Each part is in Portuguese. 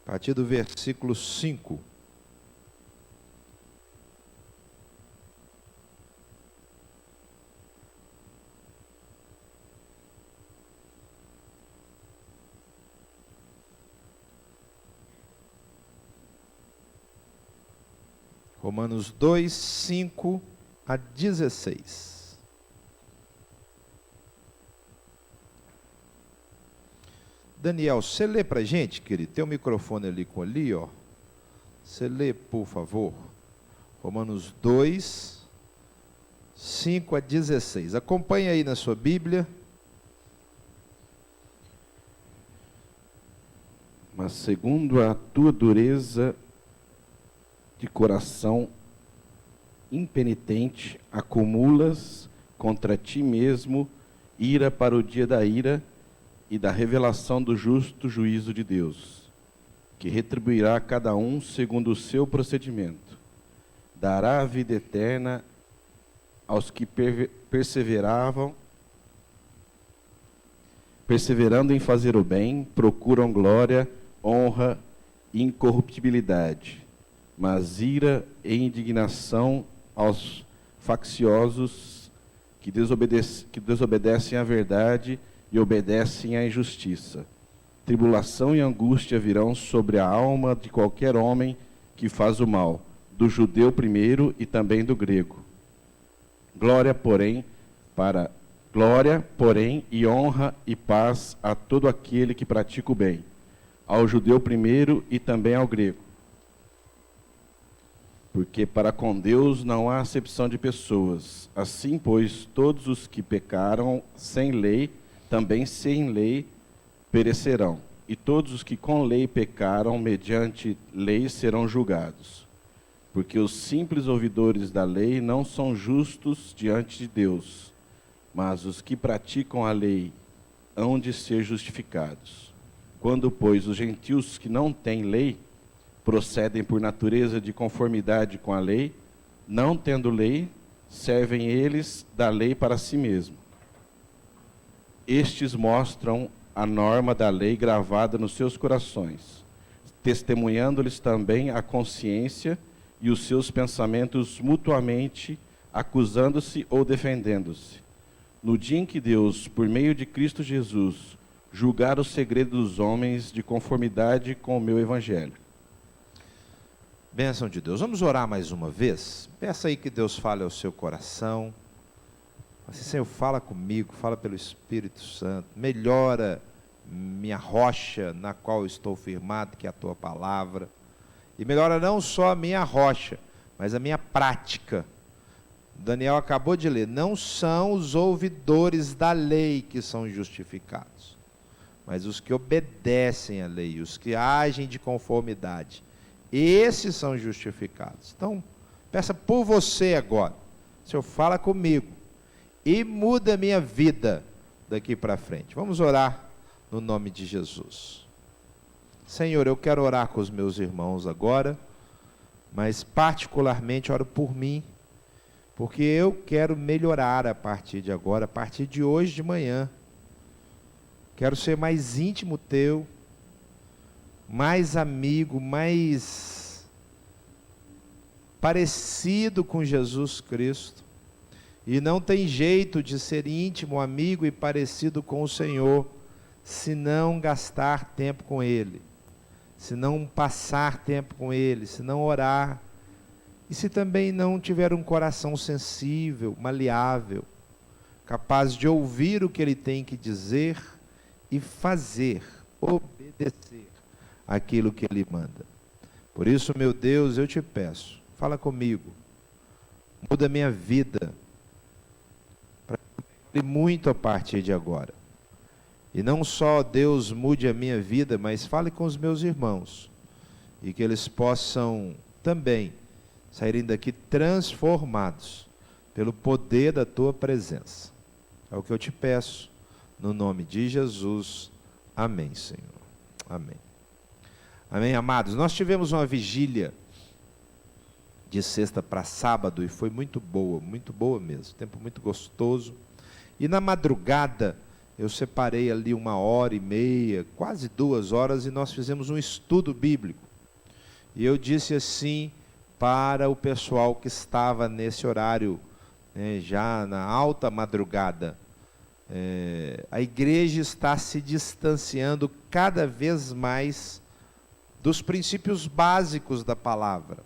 a partir do versículo 5. Romanos 2, 5 a 16. Daniel, você lê para a gente, querido? Tem um microfone ali, ó. Você lê, por favor. Romanos 2, 5 a 16. Acompanhe aí na sua Bíblia. Mas segundo a tua dureza de coração impenitente, acumulas contra ti mesmo ira para o dia da ira e da revelação do justo juízo de Deus, que retribuirá a cada um segundo o seu procedimento. Dará a vida eterna aos que perseverando em fazer o bem, procuram glória, honra e incorruptibilidade. Mas ira e indignação aos facciosos que desobedecem à verdade e obedecem à injustiça. Tribulação e angústia virão sobre a alma de qualquer homem que faz o mal, do judeu primeiro e também do grego. Glória, porém, e honra e paz a todo aquele que pratica o bem, ao judeu primeiro e também ao grego. Porque para com Deus não há acepção de pessoas. Assim, pois, todos os que pecaram sem lei, também sem lei perecerão. E todos os que com lei pecaram, mediante lei, serão julgados. Porque os simples ouvidores da lei não são justos diante de Deus, mas os que praticam a lei hão de ser justificados. Quando, pois, os gentios que não têm lei procedem por natureza de conformidade com a lei, não tendo lei, servem eles da lei para si mesmo. Estes mostram a norma da lei gravada nos seus corações, testemunhando-lhes também a consciência e os seus pensamentos mutuamente, acusando-se ou defendendo-se. No dia em que Deus, por meio de Cristo Jesus, julgar o segredo dos homens de conformidade com o meu evangelho. Bênção de Deus. Vamos orar mais uma vez? Peça aí que Deus fale ao seu coração. Assim, Senhor, fala comigo, fala pelo Espírito Santo. Melhora minha rocha na qual estou firmado, que é a tua palavra. E melhora não só a minha rocha, mas a minha prática. Daniel acabou de ler. Não são os ouvidores da lei que são justificados, mas os que obedecem à lei, os que agem de conformidade. Esses são justificados. Então, peça por você agora. Senhor, fala comigo e muda a minha vida daqui para frente. Vamos orar no nome de Jesus. Senhor, eu quero orar com os meus irmãos agora, mas particularmente oro por mim, porque eu quero melhorar a partir de agora, a partir de hoje de manhã. Quero ser mais íntimo teu, mais amigo, mais parecido com Jesus Cristo. E não tem jeito de ser íntimo, amigo e parecido com o Senhor, se não gastar tempo com Ele, se não passar tempo com Ele, se não orar, e se também não tiver um coração sensível, maleável, capaz de ouvir o que Ele tem que dizer e fazer, obedecer aquilo que Ele manda. Por isso, meu Deus, eu te peço, fala comigo, muda a minha vida, para que muito a partir de agora. E não só Deus mude a minha vida, mas fale com os meus irmãos, e que eles possam também saírem daqui transformados pelo poder da tua presença. É o que eu te peço, no nome de Jesus. Amém, Senhor. Amém. Amém, amados. Nós tivemos uma vigília de sexta para sábado e foi muito boa mesmo. Tempo muito gostoso. E na madrugada eu separei ali 1h30, quase 2 horas, e nós fizemos um estudo bíblico. E eu disse assim para o pessoal que estava nesse horário, já na alta madrugada, a igreja está se distanciando cada vez mais dos princípios básicos da palavra.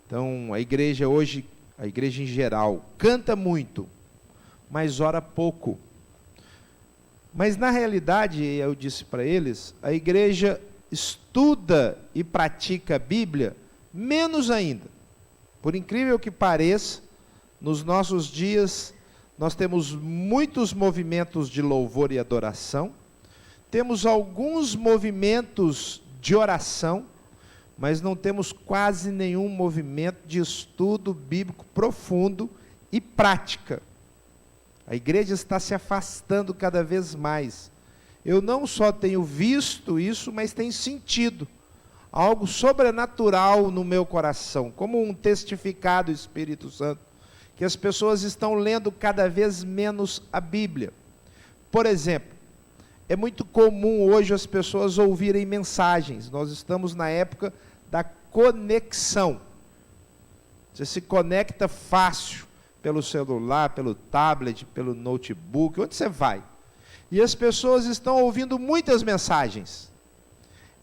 Então, a igreja hoje, a igreja em geral, canta muito, mas ora pouco. Mas na realidade, eu disse para eles, a igreja estuda e pratica a Bíblia menos ainda. Por incrível que pareça, nos nossos dias, nós temos muitos movimentos de louvor e adoração, temos alguns movimentos de oração, mas não temos quase nenhum movimento de estudo bíblico profundo e prática. A igreja está se afastando cada vez mais. Eu não só tenho visto isso, mas tenho sentido algo sobrenatural no meu coração, como um testificado do Espírito Santo, que as pessoas estão lendo cada vez menos a Bíblia. Por exemplo, é muito comum hoje as pessoas ouvirem mensagens. Nós estamos na época da conexão. Você se conecta fácil pelo celular, pelo tablet, pelo notebook, onde você vai. E as pessoas estão ouvindo muitas mensagens.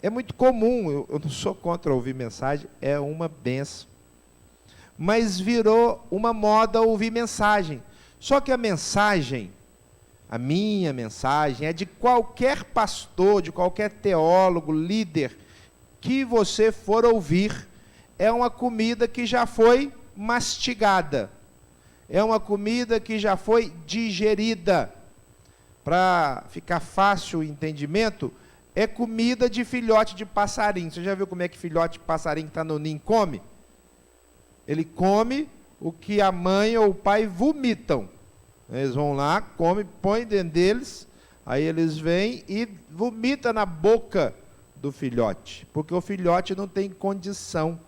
É muito comum, eu não sou contra ouvir mensagem, é uma benção. Mas virou uma moda ouvir mensagem. Só que a mensagem, a minha mensagem, é de qualquer pastor, de qualquer teólogo, líder, que você for ouvir, é uma comida que já foi mastigada. É uma comida que já foi digerida. Para ficar fácil o entendimento, é comida de filhote de passarinho. Você já viu como é que filhote de passarinho que está no ninho come? Ele come o que a mãe ou o pai vomitam. Eles vão lá, comem, põem dentro deles, aí eles vêm e vomitam na boca do filhote, porque o filhote não tem condição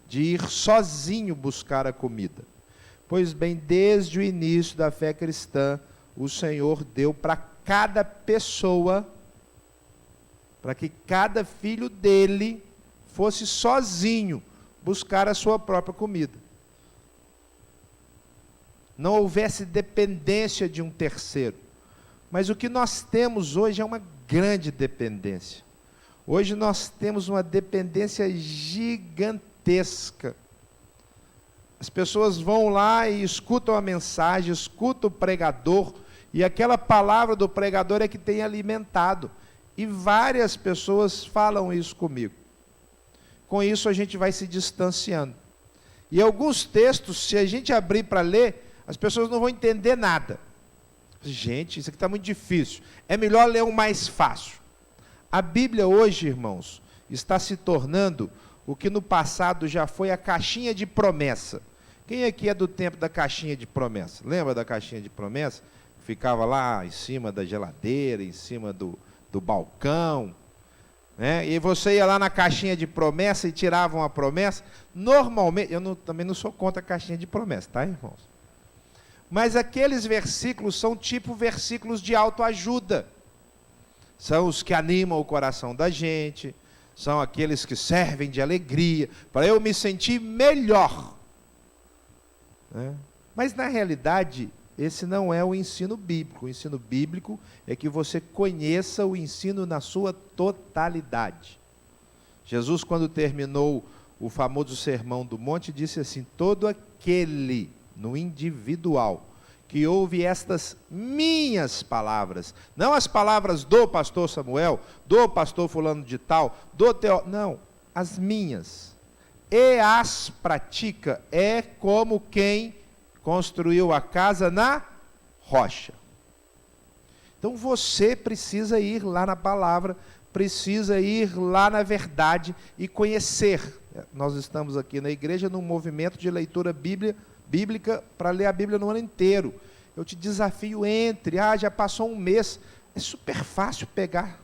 de ir sozinho buscar a comida. Pois bem, desde o início da fé cristã, o Senhor deu para cada pessoa, para que cada filho dele fosse sozinho buscar a sua própria comida. Não houvesse dependência de um terceiro. Mas o que nós temos hoje é uma grande dependência. Hoje nós temos uma dependência gigantesca. As pessoas vão lá e escutam a mensagem, escutam o pregador, e aquela palavra do pregador é que tem alimentado. E várias pessoas falam isso comigo. Com isso a gente vai se distanciando. E alguns textos, se a gente abrir para ler, as pessoas não vão entender nada. Gente, isso aqui está muito difícil. É melhor ler um mais fácil. A Bíblia hoje, irmãos, está se tornando o que no passado já foi a caixinha de promessa. Quem aqui é do tempo da caixinha de promessa? Lembra da caixinha de promessa? Ficava lá em cima da geladeira, em cima do balcão, né? E você ia lá na caixinha de promessa e tirava uma promessa. Normalmente, também não sou contra a caixinha de promessa, tá, irmãos? Mas aqueles versículos são tipo versículos de autoajuda. São os que animam o coração da gente, são aqueles que servem de alegria, para eu me sentir melhor. Né? Mas na realidade, esse não é o ensino bíblico. O ensino bíblico é que você conheça o ensino na sua totalidade. Jesus, quando terminou o famoso Sermão do Monte, disse assim: todo aquele, no individual, que ouve estas minhas palavras, não as palavras do pastor Samuel, do pastor fulano de tal, do teólogo, não, as minhas, e as pratica, é como quem construiu a casa na rocha. Então você precisa ir lá na palavra, precisa ir lá na verdade e conhecer. Nós estamos aqui na igreja num movimento de leitura bíblica para ler a Bíblia no ano inteiro. Eu te desafio, já passou um mês, é super fácil pegar.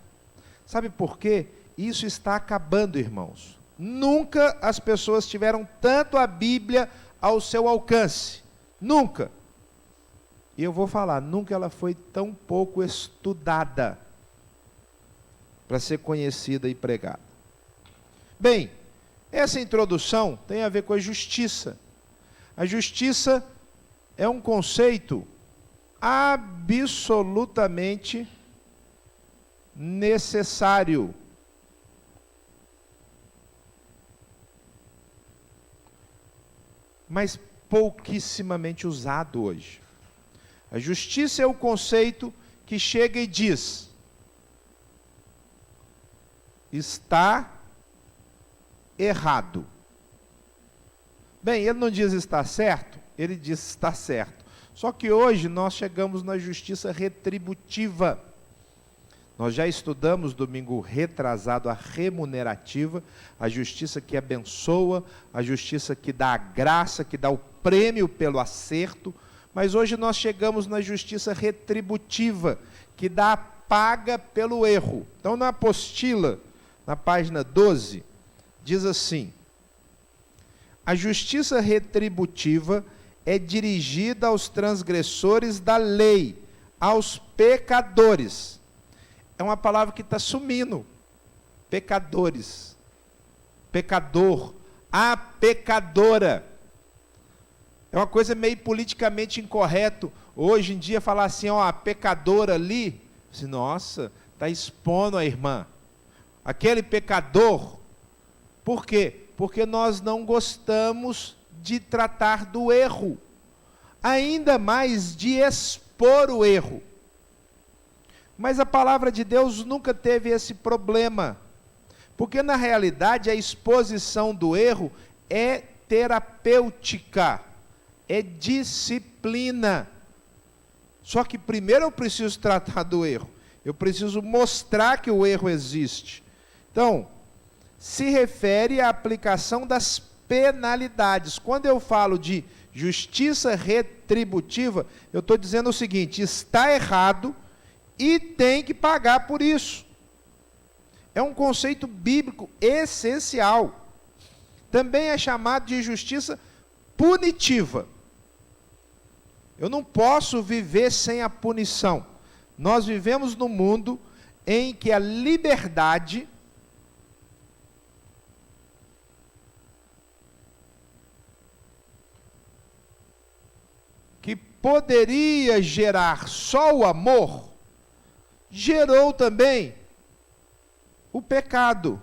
Sabe por quê? Isso está acabando, irmãos. Nunca as pessoas tiveram tanto a Bíblia ao seu alcance. Nunca. E eu vou falar, nunca ela foi tão pouco estudada para ser conhecida e pregada. Bem, essa introdução tem a ver com a justiça. A justiça é um conceito absolutamente necessário. Mas pouquissimamente usado hoje. A justiça é o conceito que chega e diz: está errado. Bem, ele não diz está certo, ele diz está certo. Só que hoje nós chegamos na justiça retributiva. Nós já estudamos domingo retrasado a remunerativa, a justiça que abençoa, a justiça que dá a graça, que dá o prêmio pelo acerto, mas hoje nós chegamos na justiça retributiva, que dá a paga pelo erro. Então na apostila, na página 12, diz assim: a justiça retributiva é dirigida aos transgressores da lei, aos pecadores. É uma palavra que está sumindo. Pecadores. Pecador. A pecadora. É uma coisa meio politicamente incorreto. Hoje em dia falar assim, ó, a pecadora ali. Nossa, está expondo a irmã. Aquele pecador. Por quê? Porque nós não gostamos de tratar do erro. Ainda mais de expor o erro. Mas a palavra de Deus nunca teve esse problema, porque na realidade a exposição do erro é terapêutica, é disciplina. Só que primeiro eu preciso tratar do erro, eu preciso mostrar que o erro existe. Então, se refere à aplicação das penalidades. Quando eu falo de justiça retributiva, eu estou dizendo o seguinte: está errado, e tem que pagar por isso. É um conceito bíblico essencial. Também é chamado de justiça punitiva. Eu não posso viver sem a punição. Nós vivemos num mundo em que a liberdade que poderia gerar só o amor, gerou também o pecado,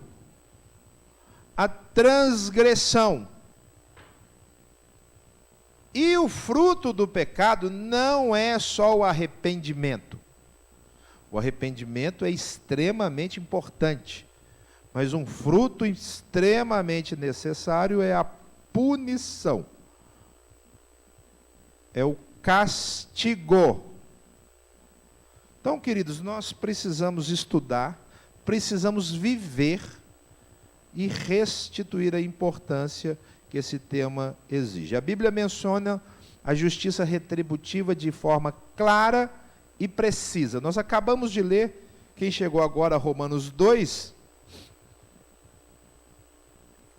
a transgressão. E o fruto do pecado não é só o arrependimento. O arrependimento é extremamente importante, mas um fruto extremamente necessário é a punição. É o castigo. Então, queridos, nós precisamos estudar, precisamos viver e restituir a importância que esse tema exige. A Bíblia menciona a justiça retributiva de forma clara e precisa. Nós acabamos de ler, quem chegou agora a Romanos 2,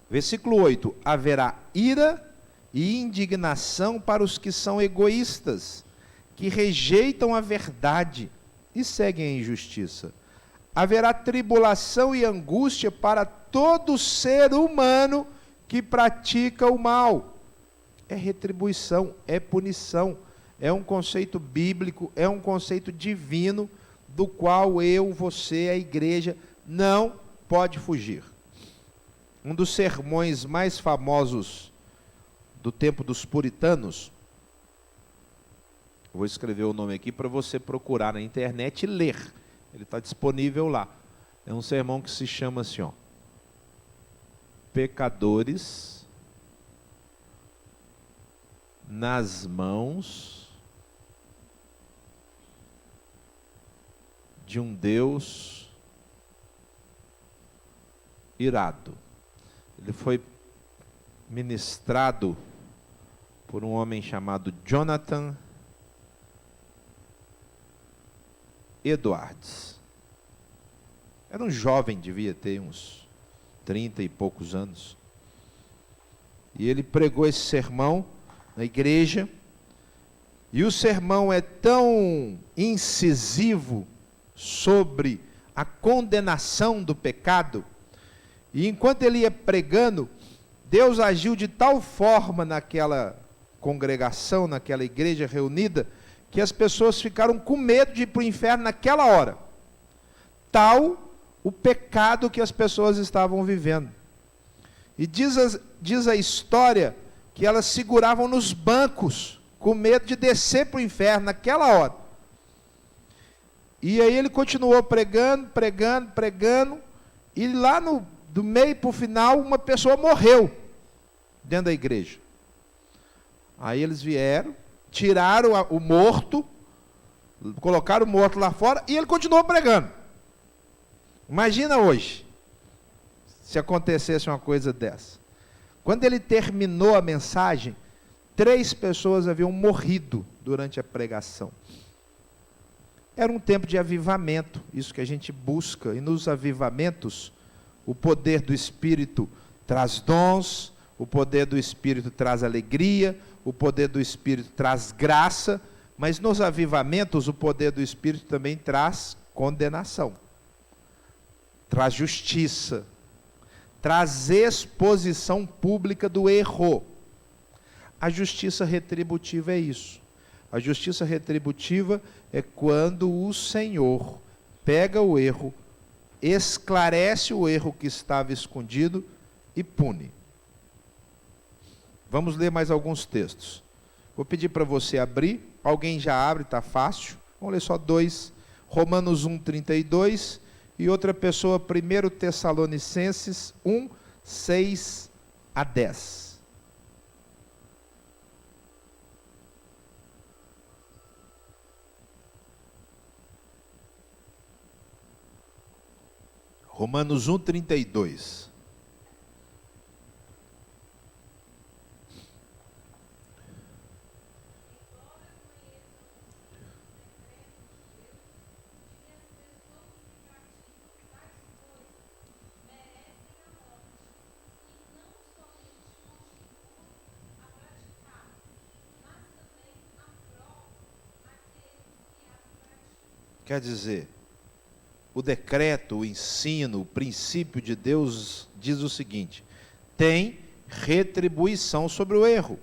versículo 8: haverá ira e indignação para os que são egoístas, que rejeitam a verdade e seguem a injustiça. Haverá tribulação e angústia para todo ser humano que pratica o mal. É retribuição, é punição, é um conceito bíblico, é um conceito divino, do qual eu, você, a igreja, não pode fugir. Um dos sermões mais famosos do tempo dos puritanos, vou escrever o nome aqui para você procurar na internet e ler. Ele está disponível lá. É um sermão que se chama assim, ó: Pecadores nas mãos de um Deus irado. Ele foi ministrado por um homem chamado Jonathan Edwards. Era um jovem, devia ter uns 30 e poucos anos. E ele pregou esse sermão na igreja, E o sermão é tão incisivo sobre a condenação do pecado, e enquanto ele ia pregando, Deus agiu de tal forma naquela congregação, naquela igreja reunida, que as pessoas ficaram com medo de ir para o inferno naquela hora. Tal o pecado que as pessoas estavam vivendo. E diz a história que elas seguravam nos bancos, com medo de descer para o inferno naquela hora. E aí ele continuou pregando, e lá do meio para o final, uma pessoa morreu dentro da igreja. Aí eles vieram, tiraram o morto, colocaram o morto lá fora, e ele continuou pregando. Imagina hoje, se acontecesse uma coisa dessa. Quando ele terminou a mensagem, 3 pessoas haviam morrido durante a pregação. Era um tempo de avivamento, isso que a gente busca, e nos avivamentos, o poder do Espírito traz dons, o poder do Espírito traz alegria, o poder do Espírito traz graça, mas nos avivamentos o poder do Espírito também traz condenação, traz justiça, traz exposição pública do erro. A justiça retributiva é isso. A justiça retributiva é quando o Senhor pega o erro, esclarece o erro que estava escondido e pune. Vamos ler mais alguns textos. Vou pedir para você abrir. Alguém já abre, está fácil. Vamos ler só 2. Romanos 1, 32. E outra pessoa, 1 Tessalonicenses 1, 6 a 10. Romanos 1, 32. Quer dizer, o decreto, o ensino, o princípio de Deus diz o seguinte: tem retribuição sobre o erro.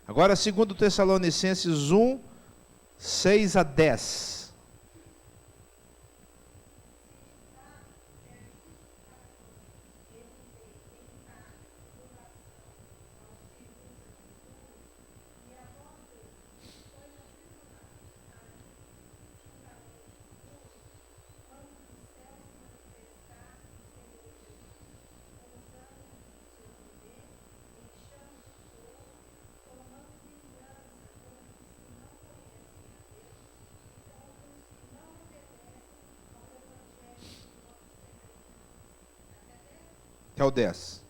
Agora, 2 Tessalonicenses 1, 6 a 10. Até o 10.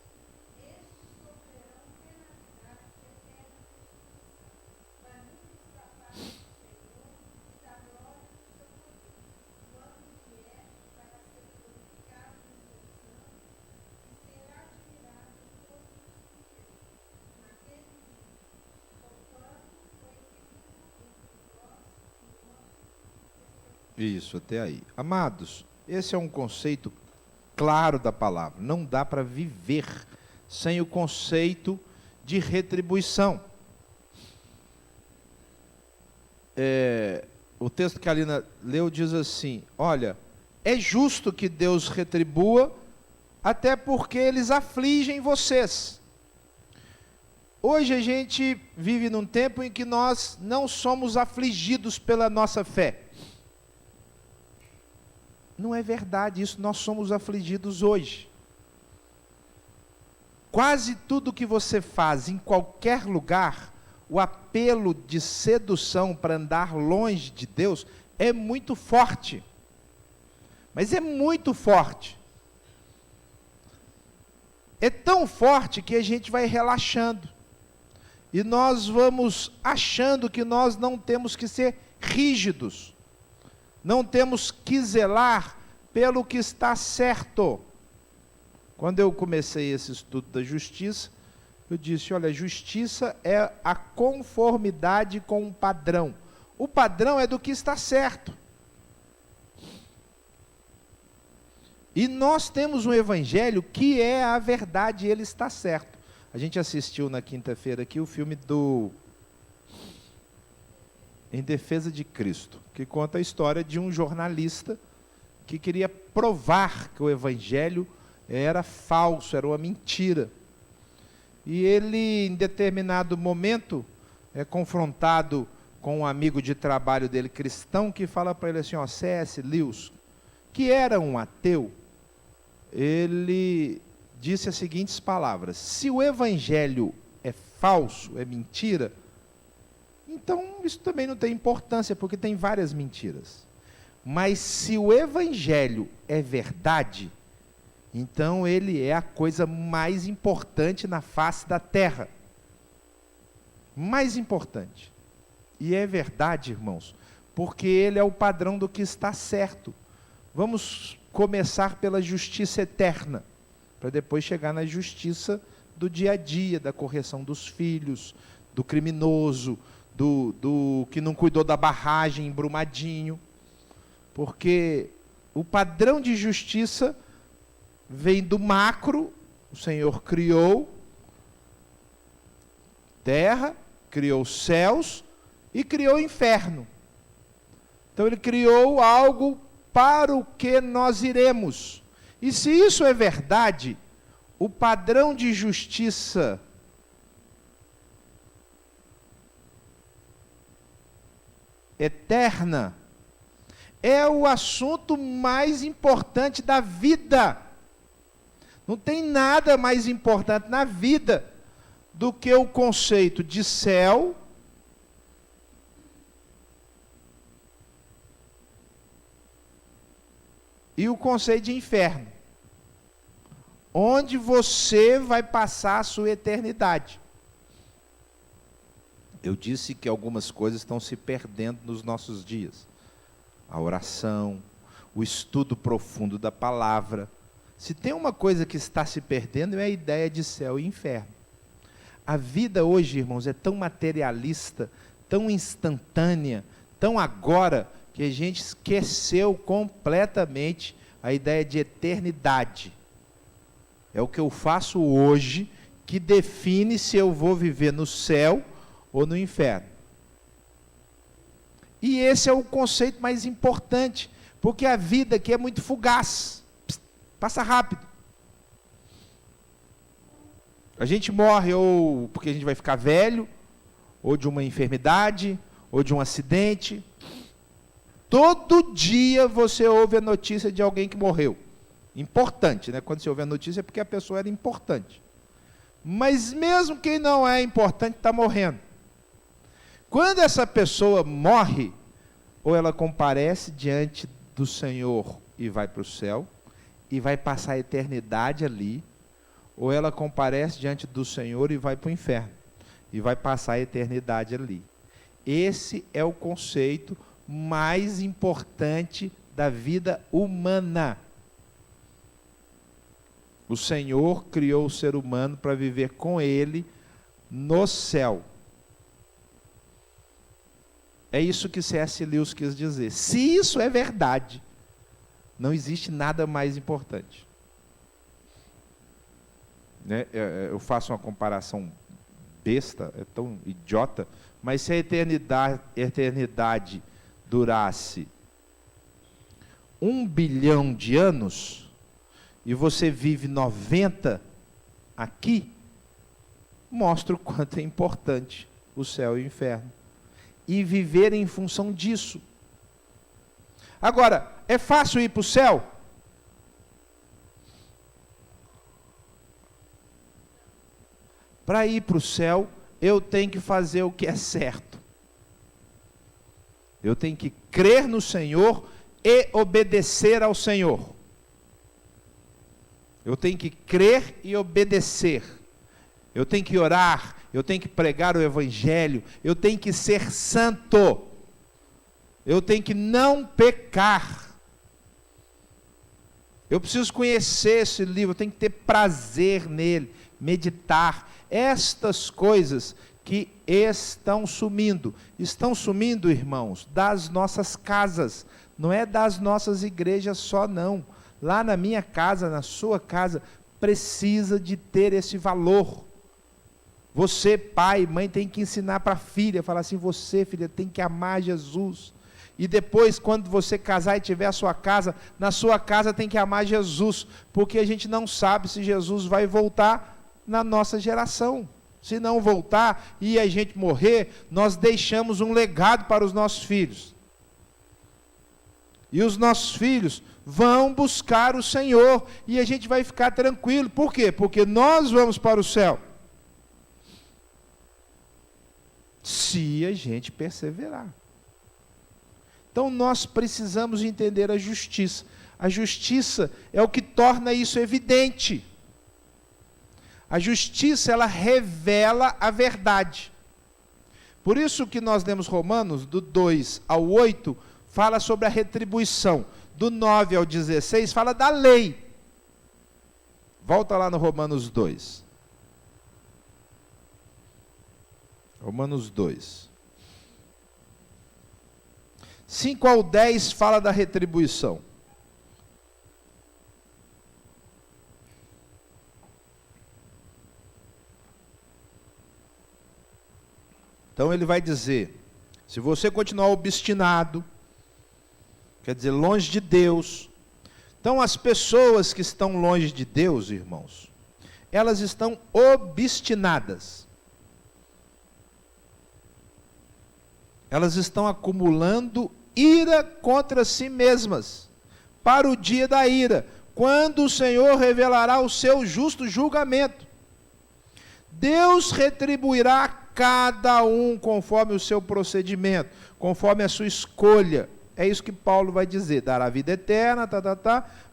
Isso, até aí. Amados, esse é um conceito claro da palavra. Não dá para viver sem o conceito de retribuição. O texto que a Alina leu diz assim: olha, é justo que Deus retribua, até porque eles afligem vocês. Hoje a gente vive num tempo em que nós não somos afligidos pela nossa fé. Não é verdade isso, nós somos afligidos hoje. Quase tudo que você faz em qualquer lugar, o apelo de sedução para andar longe de Deus é muito forte. Mas é muito forte. É tão forte que a gente vai relaxando. E nós vamos achando que nós não temos que ser rígidos. Não temos que zelar pelo que está certo. Quando eu comecei esse estudo da justiça, Eu disse, olha, justiça é a conformidade com um padrão. O padrão é do que está certo. E nós temos um evangelho que é a verdade, ele está certo. A gente assistiu na quinta-feira aqui o filme Em Defesa de Cristo, que conta a história de um jornalista que queria provar que o evangelho era falso, era uma mentira. E ele, em determinado momento, é confrontado com um amigo de trabalho dele, cristão, que fala para ele assim, ó, C.S. Lewis, que era um ateu, ele disse as seguintes palavras: se o evangelho é falso, é mentira, então isso também não tem importância, porque tem várias mentiras. Mas se o evangelho é verdade, então ele é a coisa mais importante na face da terra. Mais importante. E é verdade, irmãos, porque ele é o padrão do que está certo. Vamos começar pela justiça eterna, para depois chegar na justiça do dia a dia, da correção dos filhos, do criminoso, do que não cuidou da barragem em Brumadinho. Porque o padrão de justiça vem do macro. O Senhor criou terra, criou céus e criou o inferno. Então ele criou algo para o que nós iremos. E se isso é verdade, o padrão de justiça eterna é o assunto mais importante da vida. Não tem nada mais importante na vida do que o conceito de céu e o conceito de inferno, onde você vai passar a sua eternidade. Eu disse que algumas coisas estão se perdendo nos nossos dias. A oração, o estudo profundo da palavra. Se tem uma coisa que está se perdendo, é a ideia de céu e inferno. A vida hoje, irmãos, é tão materialista, tão instantânea, tão agora, que a gente esqueceu completamente a ideia de eternidade. É o que eu faço hoje que define se eu vou viver no céu ou no inferno. E esse é o conceito mais importante, porque a vida aqui é muito fugaz, passa rápido. A gente morre ou porque a gente vai ficar velho, ou de uma enfermidade, ou de um acidente. Todo dia você ouve a notícia de alguém que morreu. Importante, né? Quando você ouve a notícia é porque a pessoa era importante. Mas mesmo quem não é importante está morrendo. Quando essa pessoa morre, ou ela comparece diante do Senhor e vai para o céu, e vai passar a eternidade ali, ou ela comparece diante do Senhor e vai para o inferno, e vai passar a eternidade ali. Esse é o conceito mais importante da vida humana. O Senhor criou o ser humano para viver com Ele no céu. É isso que C.S. Lewis quis dizer. Se isso é verdade, não existe nada mais importante. Né? Eu faço uma comparação besta, é tão idiota, mas se a eternidade durasse 1 bilhão de anos, e você vive 90 aqui, mostra o quanto é importante o céu e o inferno. E viver em função disso. Agora, é fácil ir para o céu? Para ir para o céu, eu tenho que fazer o que é certo. Eu tenho que crer no Senhor e obedecer ao Senhor. Eu tenho que crer e obedecer. Eu tenho que orar, eu tenho que pregar o Evangelho, eu tenho que ser santo. Eu tenho que não pecar. Eu preciso conhecer esse livro, eu tenho que ter prazer nele. meditar, estas coisas que estão sumindo. Estão sumindo, irmãos, das nossas casas, não é das nossas igrejas só, não. Lá na minha casa, na sua casa, precisa de ter esse valor. Você, pai, mãe, tem que ensinar para a filha, falar assim, você, filha, tem que amar Jesus. E depois, quando você casar e tiver a sua casa, na sua casa tem que amar Jesus, porque a gente não sabe se Jesus vai voltar na nossa geração. Se não voltar e a gente morrer, nós deixamos um legado para os nossos filhos. E os nossos filhos vão buscar o Senhor, e a gente vai ficar tranquilo. Por quê? Porque nós vamos para o céu. Se a gente perseverar. Então nós precisamos entender a justiça. A justiça é o que torna isso evidente. A justiça, ela revela a verdade. Por isso que nós lemos Romanos, do 2 ao 8, fala sobre a retribuição. Do 9 ao 16, fala da lei. Volta lá no Romanos 2. Romanos 2. 5 ao 10 fala da retribuição. Então ele vai dizer, se você continuar obstinado, quer dizer, longe de Deus. Então as pessoas que estão longe de Deus, irmãos, elas estão obstinadas. Elas estão acumulando ira contra si mesmas, para o dia da ira, quando o Senhor revelará o seu justo julgamento. Deus retribuirá a cada um conforme o seu procedimento, conforme a sua escolha. É isso que Paulo vai dizer, dará vida eterna,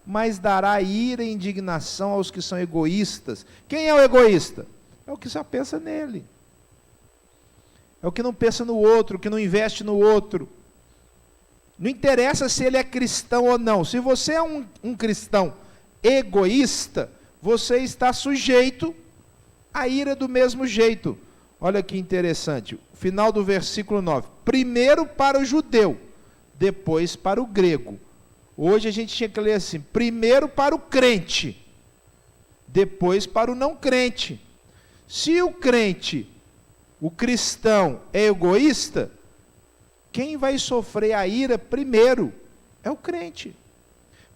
mas dará ira e indignação aos que são egoístas. Quem é o egoísta? É o que só pensa nele. É o que não pensa no outro, que não investe no outro. Não interessa se ele é cristão ou não. Se você é um cristão egoísta, você está sujeito à ira do mesmo jeito. Olha que interessante, final do versículo 9. Primeiro para o judeu, depois para o grego. Hoje a gente tinha que ler assim, primeiro para o crente, depois para o não crente. Se o crente, o cristão é egoísta, quem vai sofrer a ira primeiro é o crente,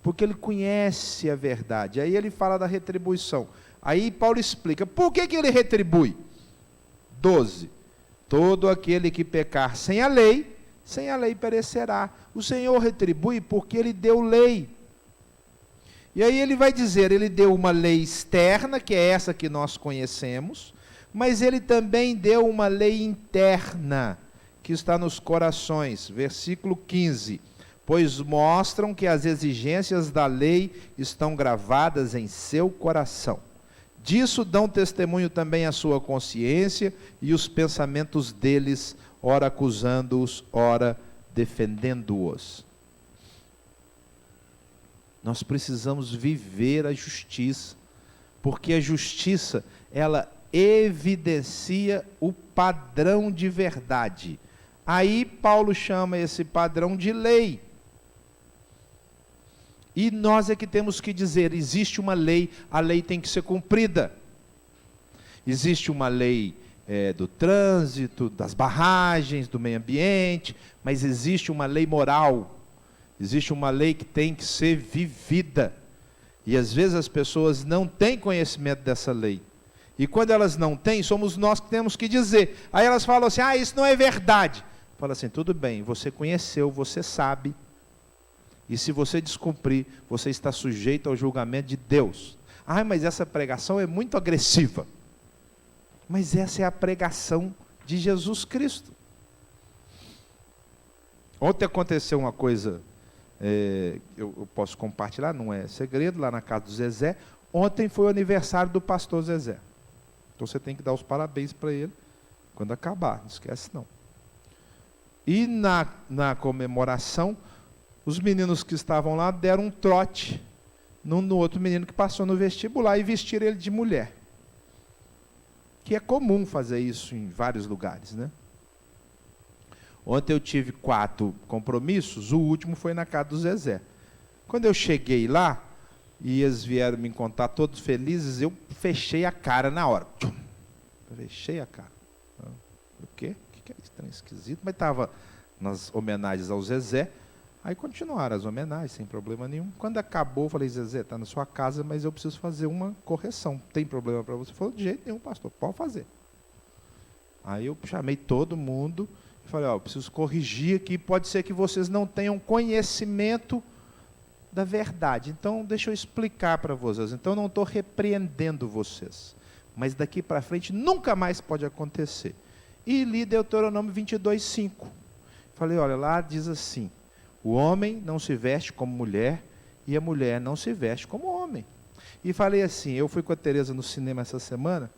porque ele conhece a verdade. Aí ele fala da retribuição. Aí Paulo explica, por que ele retribui? 12. Todo aquele que pecar sem a lei perecerá. O Senhor retribui porque ele deu lei. E aí ele vai dizer, ele deu uma lei externa, que é essa que nós conhecemos, mas ele também deu uma lei interna, que está nos corações. Versículo 15. Pois mostram que as exigências da lei estão gravadas em seu coração. Disso dão testemunho também a sua consciência e os pensamentos deles, ora acusando-os, ora defendendo-os. Nós precisamos viver a justiça, porque a justiça, ela evidencia o padrão de verdade. Aí Paulo chama esse padrão de lei. E nós é que temos que dizer, existe uma lei, a lei tem que ser cumprida. Existe uma lei do trânsito, das barragens, do meio ambiente, mas existe uma lei moral, existe uma lei que tem que ser vivida. E às vezes as pessoas não têm conhecimento dessa lei. E quando elas não têm, somos nós que temos que dizer. Aí elas falam assim, isso não é verdade. Fala assim, tudo bem, você conheceu, você sabe. E se você descumprir, você está sujeito ao julgamento de Deus. Mas essa pregação é muito agressiva. Mas essa é a pregação de Jesus Cristo. Ontem aconteceu uma coisa, eu posso compartilhar, não é segredo, lá na casa do Zezé. Ontem foi o aniversário do pastor Zezé. Então você tem que dar os parabéns para ele quando acabar, não esquece não. E na comemoração, os meninos que estavam lá deram um trote no outro menino que passou no vestibular e vestiram ele de mulher. que é comum fazer isso em vários lugares, né? Ontem eu tive 4 compromissos, o último foi na casa do Zezé. Quando eu cheguei lá, e eles vieram me encontrar todos felizes, eu fechei a cara na hora. Fechei a cara. O quê? O que é isso? Tão esquisito. Mas estava nas homenagens ao Zezé. Aí continuaram as homenagens, sem problema nenhum. Quando acabou, eu falei, Zezé, está na sua casa, mas eu preciso fazer uma correção. Tem problema para você? Ele falou, de jeito nenhum, pastor, pode fazer. Aí eu chamei todo mundo e falei, eu preciso corrigir aqui, pode ser que vocês não tenham conhecimento da verdade. Então, deixa eu explicar para vocês. Então, eu não estou repreendendo vocês. Mas daqui para frente, nunca mais pode acontecer. E li Deuteronômio 22:5. Falei, olha, lá diz assim, o homem não se veste como mulher e a mulher não se veste como homem. E falei assim, eu fui com a Tereza no cinema essa semana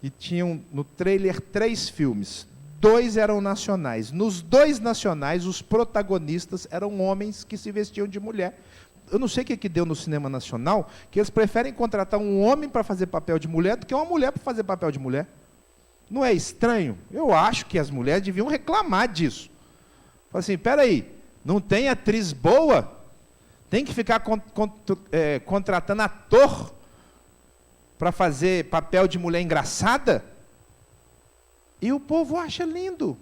e tinham no trailer 3 filmes. 2 eram nacionais. Nos 2 nacionais, os protagonistas eram homens que se vestiam de mulher. Eu não sei o que deu no cinema nacional, que eles preferem contratar um homem para fazer papel de mulher do que uma mulher para fazer papel de mulher. Não é estranho? Eu acho que as mulheres deviam reclamar disso. Fala assim, peraí, não tem atriz boa? Tem que ficar contratando ator para fazer papel de mulher engraçada? E o povo acha lindo.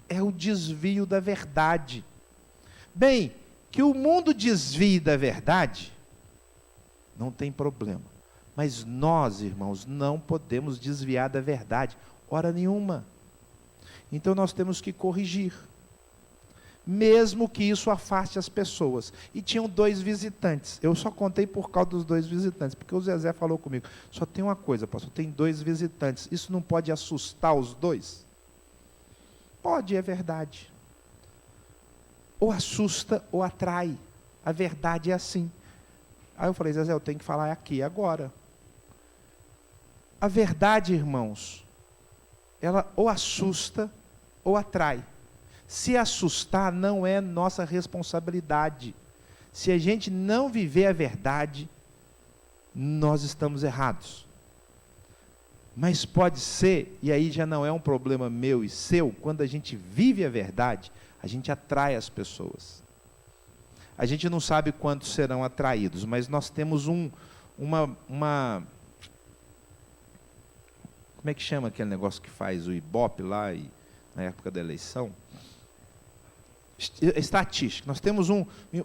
É o desvio da verdade. Bem, que o mundo desvie da verdade, não tem problema. Mas nós, irmãos, não podemos desviar da verdade, hora nenhuma. Então nós temos que corrigir. Mesmo que isso afaste as pessoas. E tinham 2 visitantes. Eu só contei por causa dos 2 visitantes, porque o Zezé falou comigo, só tem uma coisa, pastor, tem 2 visitantes. Isso não pode assustar os 2? Pode, é verdade. Ou assusta ou atrai. A verdade é assim. Aí eu falei, Zezé, eu tenho que falar aqui, agora. A verdade, irmãos, ela ou assusta ou atrai. Se assustar não é nossa responsabilidade. Se a gente não viver a verdade, nós estamos errados. Mas pode ser, e aí já não é um problema meu e seu, quando a gente vive a verdade, a gente atrai as pessoas. A gente não sabe quantos serão atraídos, mas nós temos uma como é que chama aquele negócio que faz o Ibope lá, na época da eleição? Estatística. Nós temos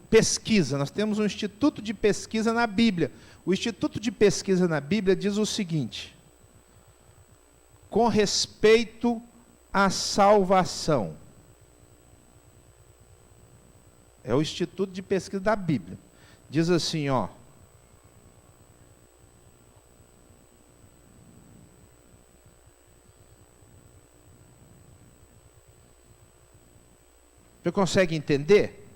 pesquisa, nós temos um instituto de pesquisa na Bíblia. O instituto de pesquisa na Bíblia diz o seguinte, com respeito à salvação. É o instituto de pesquisa da Bíblia. Diz assim, ó. Você consegue entender?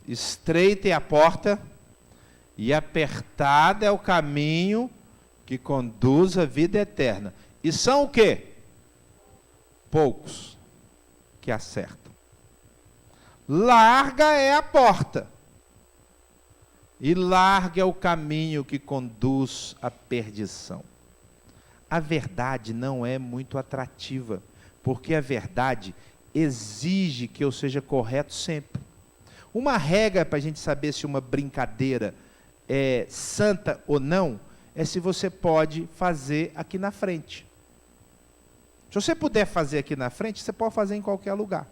Estreita é a porta e apertado é o caminho que conduz à vida eterna. E são o quê? Poucos que acertam. Larga é a porta e larga é o caminho que conduz à perdição. A verdade não é muito atrativa, porque a verdade exige que eu seja correto sempre. Uma regra para a gente saber se uma brincadeira é santa ou não, é se você pode fazer aqui na frente. Se você puder fazer aqui na frente, você pode fazer em qualquer lugar.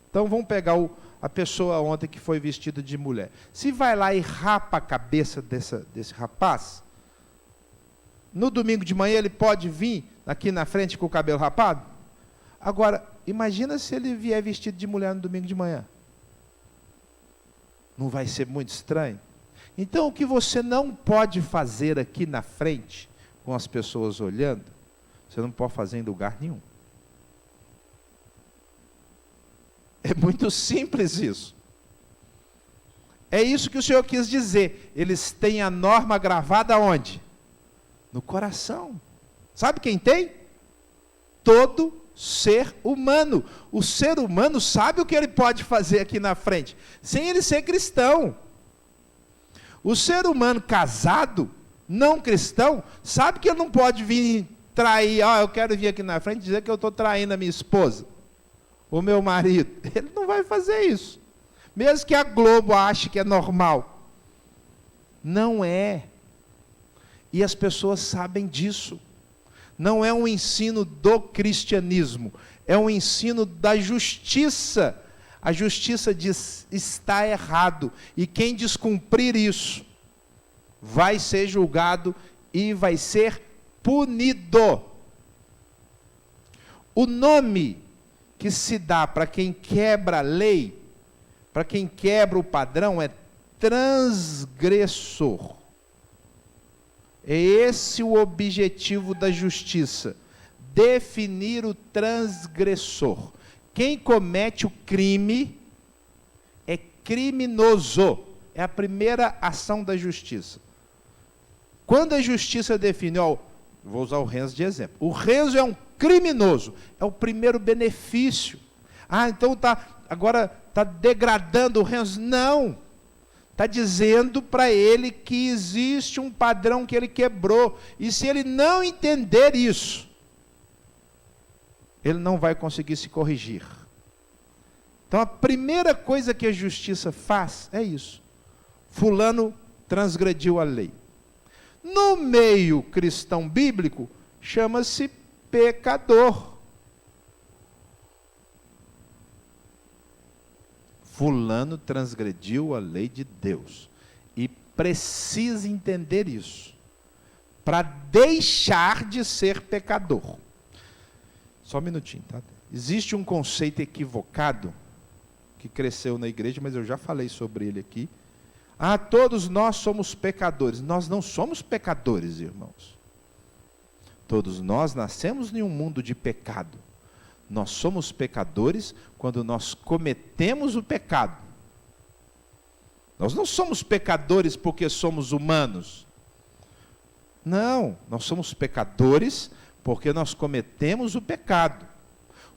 Então vamos pegar a pessoa ontem que foi vestida de mulher. Se vai lá e rapa a cabeça desse rapaz, no domingo de manhã ele pode vir aqui na frente com o cabelo rapado? Agora, imagina se ele vier vestido de mulher no domingo de manhã. Não vai ser muito estranho? Então, o que você não pode fazer aqui na frente, com as pessoas olhando, você não pode fazer em lugar nenhum. É muito simples isso. É isso que o Senhor quis dizer. Eles têm a norma gravada onde? No coração. Sabe quem tem? Todo ser humano. O ser humano sabe o que ele pode fazer aqui na frente, sem ele ser cristão. O ser humano casado, não cristão, sabe que ele não pode vir trair, eu quero vir aqui na frente e dizer que eu estou traindo a minha esposa, o meu marido. Ele não vai fazer isso. Mesmo que a Globo ache que é normal. Não é. E as pessoas sabem disso. Não é um ensino do cristianismo, é um ensino da justiça. A justiça diz, está errado, e quem descumprir isso, vai ser julgado e vai ser punido. O nome que se dá para quem quebra a lei, para quem quebra o padrão, é transgressor. É esse o objetivo da justiça, definir o transgressor. Quem comete o crime é criminoso. É a primeira ação da justiça. Quando a justiça define, vou usar o Renzo de exemplo. O Renzo é um criminoso. É o primeiro benefício. Então agora está degradando o Renzo. Não. Está dizendo para ele que existe um padrão que ele quebrou. E se ele não entender isso, ele não vai conseguir se corrigir. Então a primeira coisa que a justiça faz é isso. Fulano transgrediu a lei. No meio cristão bíblico, chama-se pecador. Fulano transgrediu a lei de Deus. E precisa entender isso, para deixar de ser pecador. Só um minutinho, tá? Existe um conceito equivocado, que cresceu na igreja, mas eu já falei sobre ele aqui. Todos nós somos pecadores. Nós não somos pecadores, irmãos. Todos nós nascemos em um mundo de pecado. Nós somos pecadores quando nós cometemos o pecado. Nós não somos pecadores porque somos humanos. Não, nós somos pecadores porque nós cometemos o pecado.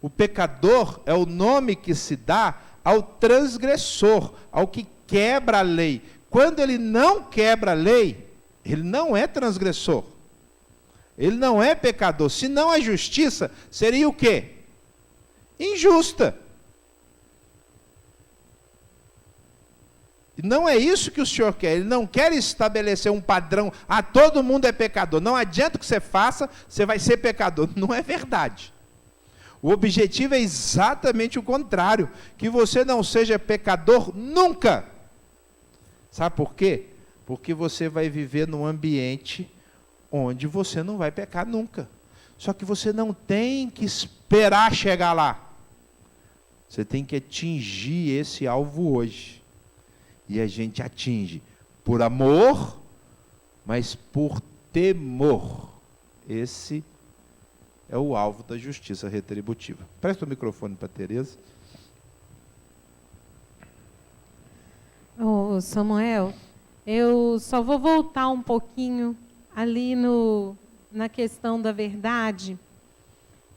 O pecador é o nome que se dá ao transgressor, ao que quebra a lei. Quando ele não quebra a lei, ele não é transgressor. Ele não é pecador. Senão a justiça seria o quê? Injusta. E não é isso que o Senhor quer. Ele não quer estabelecer um padrão. Todo mundo é pecador. Não adianta o que você faça, você vai ser pecador. Não é verdade. O objetivo é exatamente o contrário. Que você não seja pecador nunca. Sabe por quê? Porque você vai viver num ambiente onde você não vai pecar nunca. Só que você não tem que esperar chegar lá. Você tem que atingir esse alvo hoje. E a gente atinge por amor, mas por temor. Esse é o alvo da justiça retributiva. Presta o microfone para a Tereza. Samuel, eu só vou voltar um pouquinho ali na questão da verdade,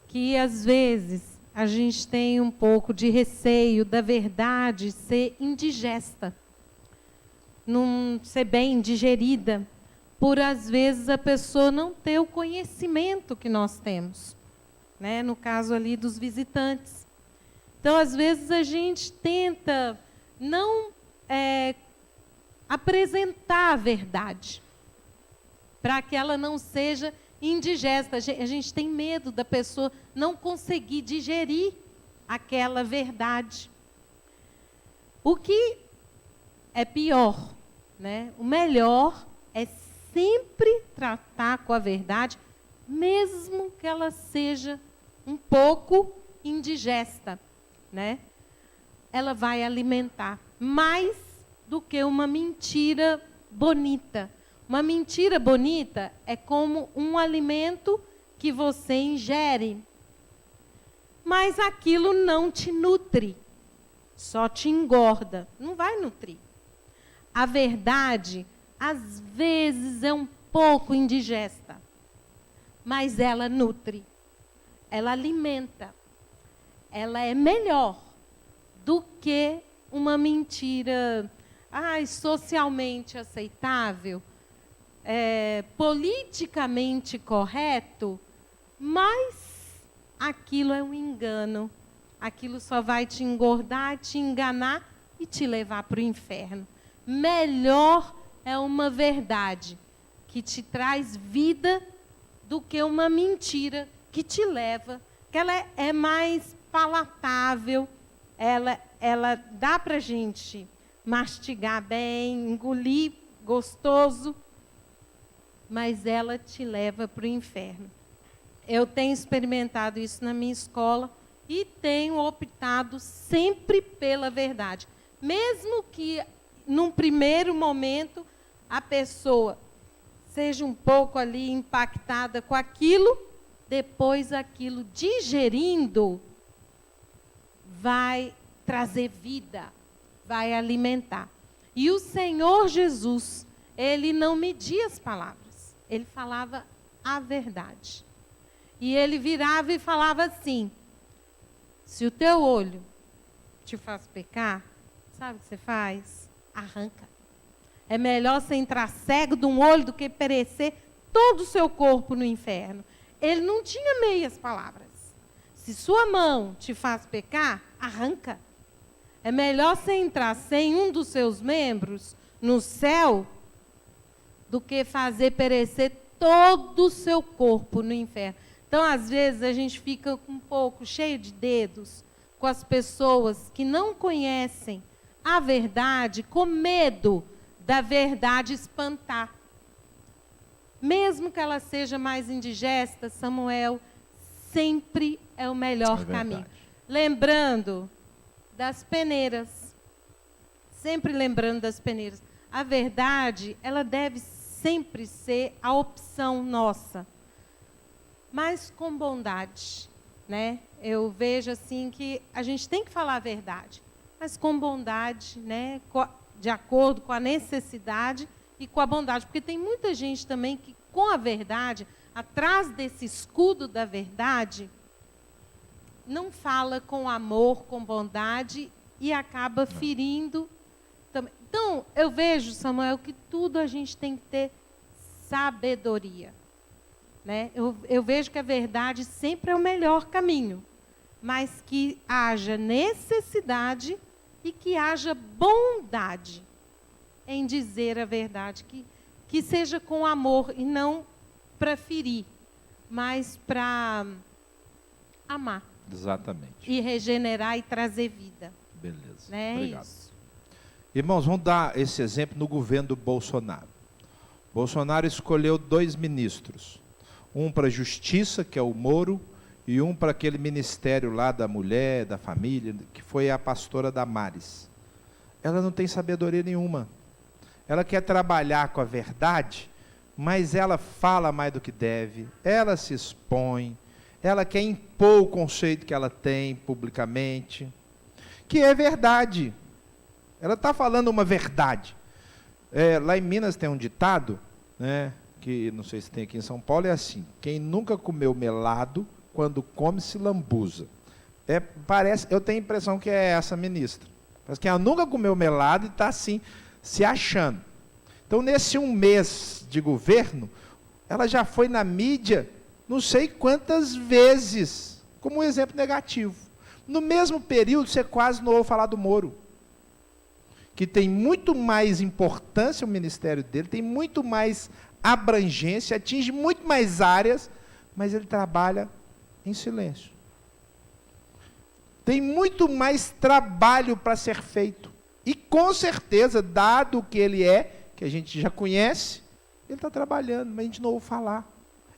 que às vezes a gente tem um pouco de receio da verdade ser indigesta, não ser bem digerida, por às vezes a pessoa não ter o conhecimento que nós temos, né? No caso ali dos visitantes. Então, às vezes a gente tenta não apresentar a verdade, para que ela não seja indigesta. A gente tem medo da pessoa não conseguir digerir aquela verdade. O que é pior, né? O melhor é sempre tratar com a verdade, mesmo que ela seja um pouco indigesta, né? Ela vai alimentar mais do que uma mentira bonita. Uma mentira bonita é como um alimento que você ingere, mas aquilo não te nutre, só te engorda, não vai nutrir. A verdade, às vezes, é um pouco indigesta, mas ela nutre, ela alimenta, ela é melhor do que uma mentira. socialmente aceitável, politicamente correto, mas aquilo é um engano. Aquilo só vai te engordar, te enganar e te levar para o inferno. Melhor é uma verdade que te traz vida do que uma mentira que te leva, que ela é mais palatável, ela dá para a gente mastigar bem, engolir gostoso, mas ela te leva para o inferno. Eu tenho experimentado isso na minha escola e tenho optado sempre pela verdade. Mesmo que, num primeiro momento, a pessoa seja um pouco ali impactada com aquilo, depois aquilo digerindo vai trazer vida, vai alimentar. E o Senhor Jesus, ele não media as palavras, ele falava a verdade. E ele virava e falava assim: se o teu olho te faz pecar, sabe o que você faz? Arranca. É melhor você entrar cego de um olho do que perecer todo o seu corpo no inferno. Ele não tinha meias palavras. Se sua mão te faz pecar, arranca. É melhor você entrar sem um dos seus membros no céu do que fazer perecer todo o seu corpo no inferno. Então, às vezes, a gente fica um pouco cheio de dedos com as pessoas que não conhecem a verdade, com medo da verdade espantar. Mesmo que ela seja mais indigesta, Samuel, sempre é o melhor caminho. Lembrando das peneiras. Sempre lembrando das peneiras. A verdade, ela deve sempre ser a opção nossa, mas com bondade, né? Eu vejo assim que a gente tem que falar a verdade, mas com bondade, né? De acordo com a necessidade e com a bondade, porque tem muita gente também que, com a verdade, atrás desse escudo da verdade, não fala com amor, com bondade e acaba ferindo também. Então, eu vejo, Samuel, que tudo a gente tem que ter sabedoria, né? Eu vejo que a verdade sempre é o melhor caminho, mas que haja necessidade e que haja bondade em dizer a verdade, que seja com amor e não para ferir, mas para amar. Exatamente. E regenerar e trazer vida. Beleza. Né? Obrigado. Isso. Irmãos, vamos dar esse exemplo no governo do Bolsonaro. Bolsonaro escolheu 2 ministros. Um para a Justiça, que é o Moro, e um para aquele ministério lá da mulher, da família, que foi a pastora Damares. Ela não tem sabedoria nenhuma. Ela quer trabalhar com a verdade, mas ela fala mais do que deve, ela se expõe, ela quer impor o conceito que ela tem publicamente, que é verdade. Ela está falando uma verdade. Lá em Minas tem um ditado, né, que não sei se tem aqui em São Paulo, é assim: quem nunca comeu melado, quando come se lambuza. Eu tenho a impressão que é essa ministra. Parece que ela nunca comeu melado e está assim, se achando. Então, nesse 1 mês de governo, ela já foi na mídia não sei quantas vezes, como um exemplo negativo. No mesmo período, você quase não ouve falar do Moro, que tem muito mais importância o ministério dele, tem muito mais abrangência, atinge muito mais áreas, mas ele trabalha em silêncio. Tem muito mais trabalho para ser feito. E com certeza, dado o que ele é, que a gente já conhece, ele está trabalhando, mas a gente não ouve falar.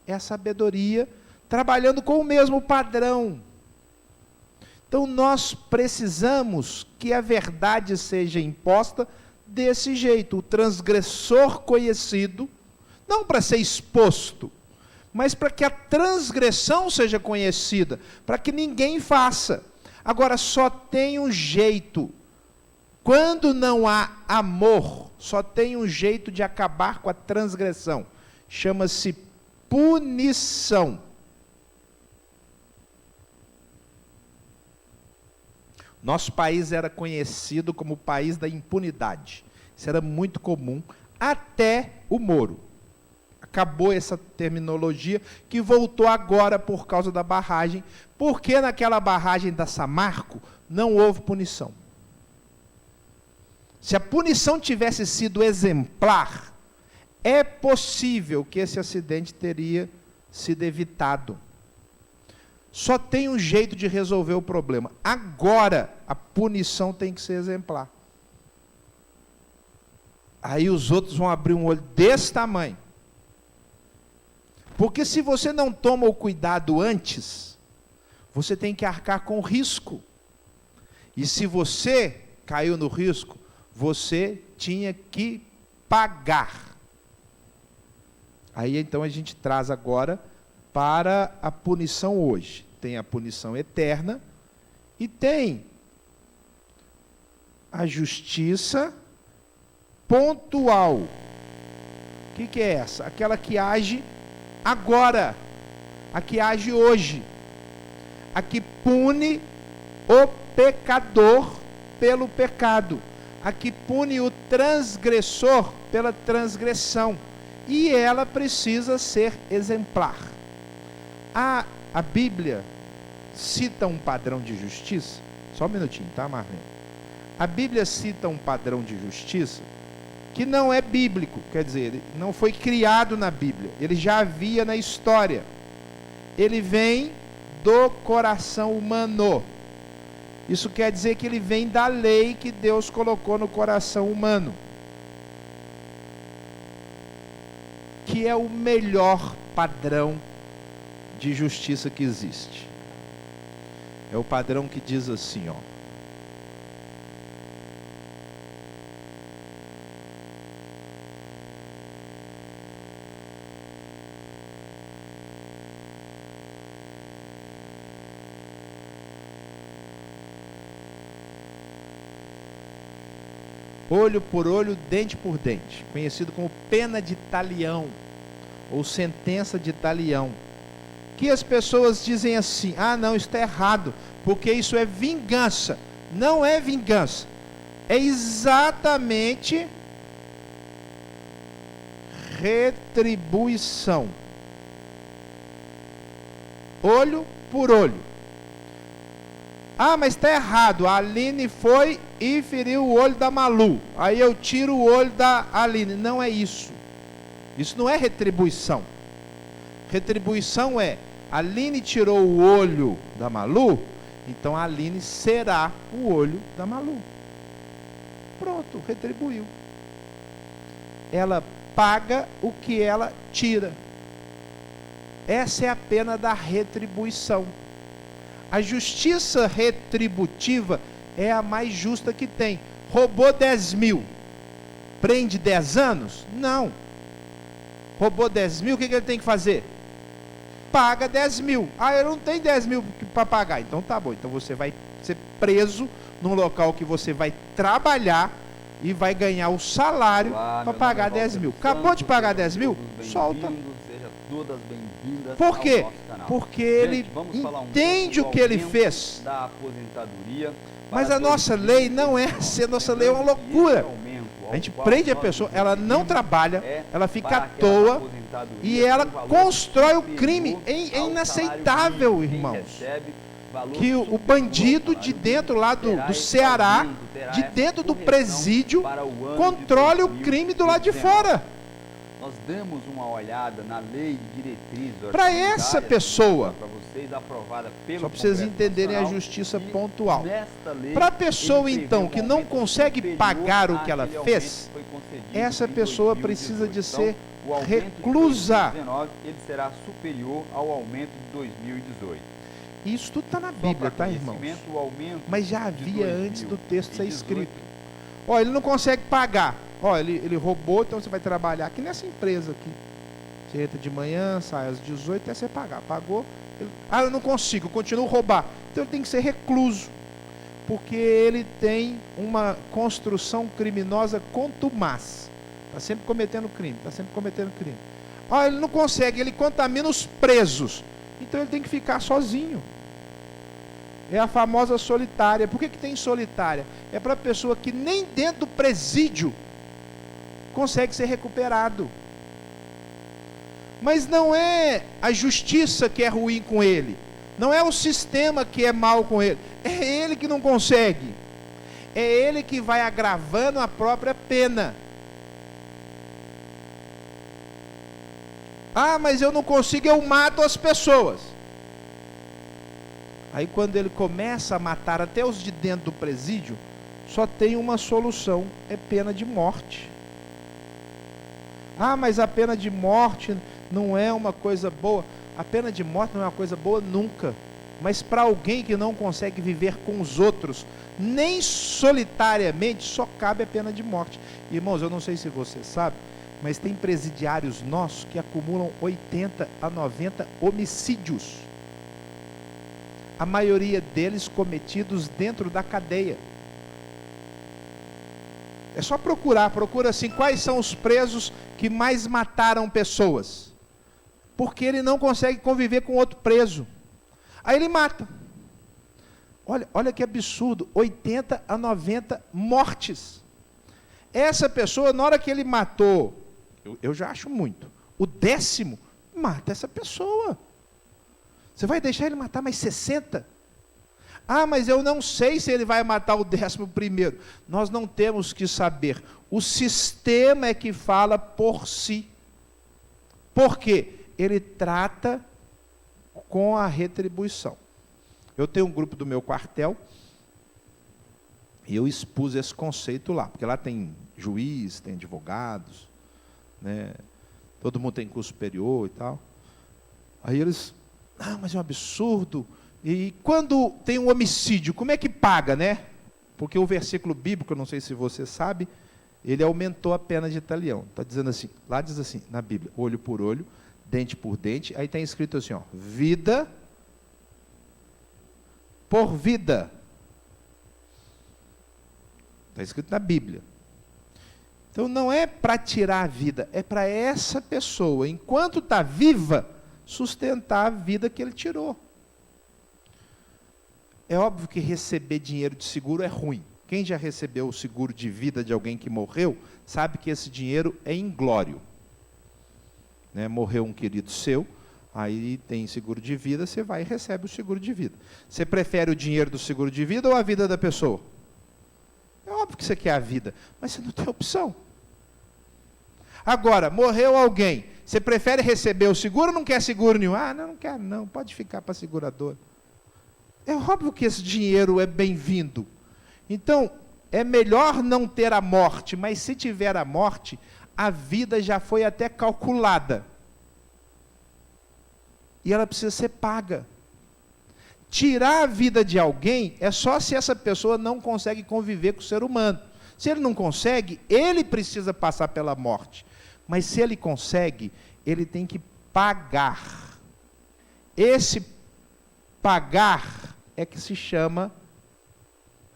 É a sabedoria, trabalhando com o mesmo padrão. Então, nós precisamos que a verdade seja imposta desse jeito. O transgressor conhecido, não para ser exposto, mas para que a transgressão seja conhecida, para que ninguém faça. Agora, só tem um jeito. Quando não há amor, só tem um jeito de acabar com a transgressão. Chama-se punição. Nosso país era conhecido como o país da impunidade. Isso era muito comum até o Moro. Acabou essa terminologia, que voltou agora por causa da barragem, porque naquela barragem da Samarco não houve punição. Se a punição tivesse sido exemplar, é possível que esse acidente teria sido evitado. Só tem um jeito de resolver o problema. Agora, a punição tem que ser exemplar. Aí os outros vão abrir um olho desse tamanho. Porque se você não toma o cuidado antes, você tem que arcar com o risco. E se você caiu no risco, você tinha que pagar. Aí então a gente traz agora para a punição hoje. Tem a punição eterna e tem a justiça pontual. O que é essa? Aquela que age agora, a que age hoje, a que pune o pecador pelo pecado, a que pune o transgressor pela transgressão, e ela precisa ser exemplar. A Bíblia cita um padrão de justiça, só um minutinho, tá, Marlene? A Bíblia cita um padrão de justiça que não é bíblico, quer dizer, ele não foi criado na Bíblia, ele já havia na história. Ele vem do coração humano. Isso quer dizer que ele vem da lei que Deus colocou no coração humano, que é o melhor padrão de justiça que existe. É o padrão que diz assim, ó: olho por olho, dente por dente, conhecido como pena de talião, ou sentença de talião. Que as pessoas dizem assim: ah, não, isso está errado, porque isso é vingança. Não é vingança, é exatamente retribuição. Olho por olho. Ah, mas está errado, a Aline foi e feriu o olho da Malu, aí eu tiro o olho da Aline. Não é isso. Isso não é retribuição. Retribuição é: a Aline tirou o olho da Malu, então a Aline será o olho da Malu. Pronto, retribuiu. Ela paga o que ela tira. Essa é a pena da retribuição. A justiça retributiva é a mais justa que tem. Roubou 10 mil, prende 10 anos? Não. Roubou 10 mil, o que ele tem que fazer? Paga 10 mil. Ah, eu não tenho 10 mil para pagar. Então tá bom, então você vai ser preso num local que você vai trabalhar e vai ganhar o salário para pagar 10 mil. Acabou de pagar 10 mil? Solta. Todas bem-vindas. Por quê? Porque ele entende o que ele fez. Da aposentadoria. Mas a nossa lei não é assim, a nossa lei é uma loucura. A gente prende a pessoa, ela não trabalha, ela fica à toa e ela constrói o crime. É inaceitável, irmãos, que o bandido de dentro lá do Ceará, de dentro do presídio, controle o crime do lado de fora. Nós demos uma olhada na lei de diretrizes para essa pessoa, só para vocês entenderem a justiça pontual. Para a pessoa então que não consegue pagar o que ela fez, essa pessoa precisa de ser reclusa. Ele será superior ao aumento de 2018. Isso tudo está na Bíblia, tá, irmãos? Mas já havia antes do texto ser escrito. Ó, ele não consegue pagar. Ó, ele roubou, então você vai trabalhar aqui nessa empresa aqui. Você entra de manhã, sai às 18 até você pagar. Pagou. Eu não consigo, eu continuo a roubar. Então ele tem que ser recluso. Porque ele tem uma construção criminosa contumaz. Está sempre cometendo crime, está sempre cometendo crime. Ó, ele não consegue, ele contamina os presos. Então ele tem que ficar sozinho. É a famosa solitária. Por que tem solitária? É para a pessoa que nem dentro do presídio consegue ser recuperado. Mas não é a justiça que é ruim com ele, não é o sistema que é mal com ele, é ele que não consegue, é ele que vai agravando a própria pena. Ah, mas eu não consigo, eu mato as pessoas. Aí quando ele começa a matar até os de dentro do presídio, só tem uma solução, é pena de morte. Ah, mas a pena de morte não é uma coisa boa. A pena de morte não é uma coisa boa nunca. Mas para alguém que não consegue viver com os outros, nem solitariamente, só cabe a pena de morte. Irmãos, eu não sei se você sabe, mas tem presidiários nossos que acumulam 80 a 90 homicídios. A maioria deles cometidos dentro da cadeia. É só procura assim, quais são os presos que mais mataram pessoas. Porque ele não consegue conviver com outro preso. Aí ele mata. Olha que absurdo, 80 a 90 mortes. Essa pessoa, na hora que ele matou, eu já acho muito, o 10º, mata essa pessoa. Você vai deixar ele matar mais 60? Ah, mas eu não sei se ele vai matar o 11º. Nós não temos que saber. O sistema é que fala por si. Por quê? Ele trata com a retribuição. Eu tenho um grupo do meu quartel, e eu expus esse conceito lá, porque lá tem juiz, tem advogados, né? Todo mundo tem curso superior e tal. Aí eles, mas é um absurdo. E quando tem um homicídio, como é que paga, né? Porque o versículo bíblico, eu não sei se você sabe, ele aumentou a pena de talião. Está dizendo assim, lá diz assim, na Bíblia, olho por olho, dente por dente, aí está escrito assim, ó, vida por vida. Está escrito na Bíblia. Então não é para tirar a vida, é para essa pessoa, enquanto está viva, sustentar a vida que ele tirou. É óbvio que receber dinheiro de seguro é ruim. Quem já recebeu o seguro de vida de alguém que morreu, sabe que esse dinheiro é inglório. Né? Morreu um querido seu, aí tem seguro de vida, você vai e recebe o seguro de vida. Você prefere o dinheiro do seguro de vida ou a vida da pessoa? É óbvio que você quer a vida, mas você não tem opção. Agora, morreu alguém, você prefere receber o seguro ou não quer seguro nenhum? Ah, não quero não, pode ficar para a seguradora. É óbvio que esse dinheiro é bem-vindo. Então, é melhor não ter a morte, mas se tiver a morte, a vida já foi até calculada. E ela precisa ser paga. Tirar a vida de alguém é só se essa pessoa não consegue conviver com o ser humano. Se ele não consegue, ele precisa passar pela morte. Mas se ele consegue, ele tem que pagar. Esse pagar é que se chama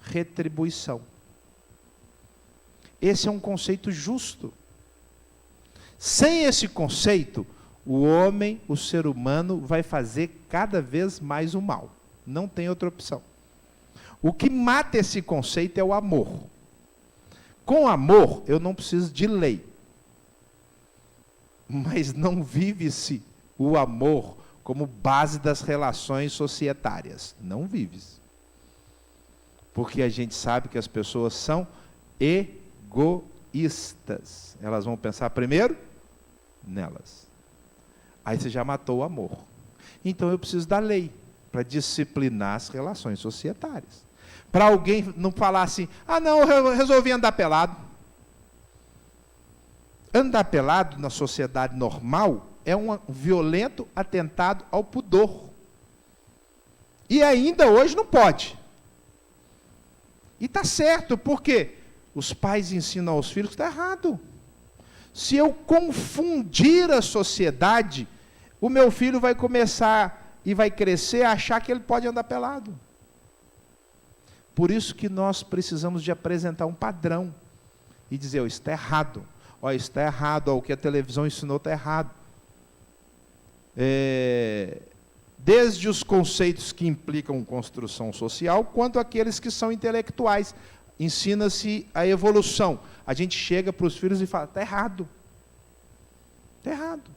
retribuição. Esse é um conceito justo. Sem esse conceito, o homem, o ser humano, vai fazer cada vez mais o mal. Não tem outra opção. O que mata esse conceito é o amor. Com amor, eu não preciso de lei. Mas não vive-se o amor como base das relações societárias. Não vive-se. Porque a gente sabe que as pessoas são egoístas. Elas vão pensar primeiro nelas. Aí você já matou o amor. Então eu preciso da lei para disciplinar as relações societárias. Para alguém não falar assim, não, eu resolvi andar pelado. Andar pelado na sociedade normal é um violento atentado ao pudor. E ainda hoje não pode. E está certo, porque os pais ensinam aos filhos que está errado. Se eu confundir a sociedade, o meu filho vai começar e vai crescer a achar que ele pode andar pelado. Por isso que nós precisamos de apresentar um padrão e dizer, isso está errado. Isso está errado, o que a televisão ensinou está errado. Desde os conceitos que implicam construção social, quanto aqueles que são intelectuais. ensina-se a evolução. A gente chega para os filhos e fala, está errado. Está errado.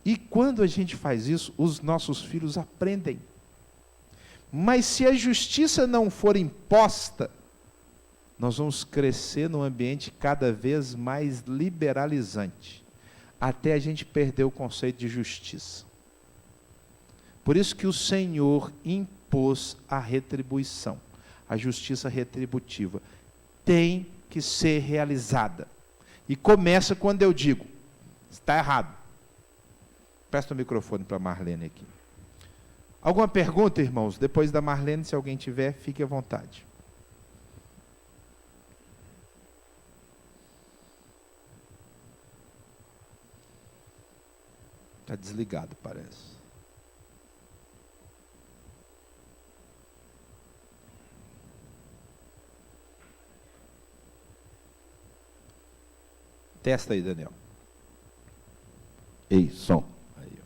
E quando a gente faz isso, os nossos filhos aprendem. Mas se a justiça não for imposta, nós vamos crescer num ambiente cada vez mais liberalizante, até a gente perder o conceito de justiça. Por isso que o Senhor impôs a retribuição, a justiça retributiva. Tem que ser realizada. E começa quando eu digo, está errado. Presta o microfone para a Marlene aqui. Alguma pergunta, irmãos? Depois da Marlene, se alguém tiver, fique à vontade. Está desligado, parece. Testa aí, Daniel. Ei, som. Aí,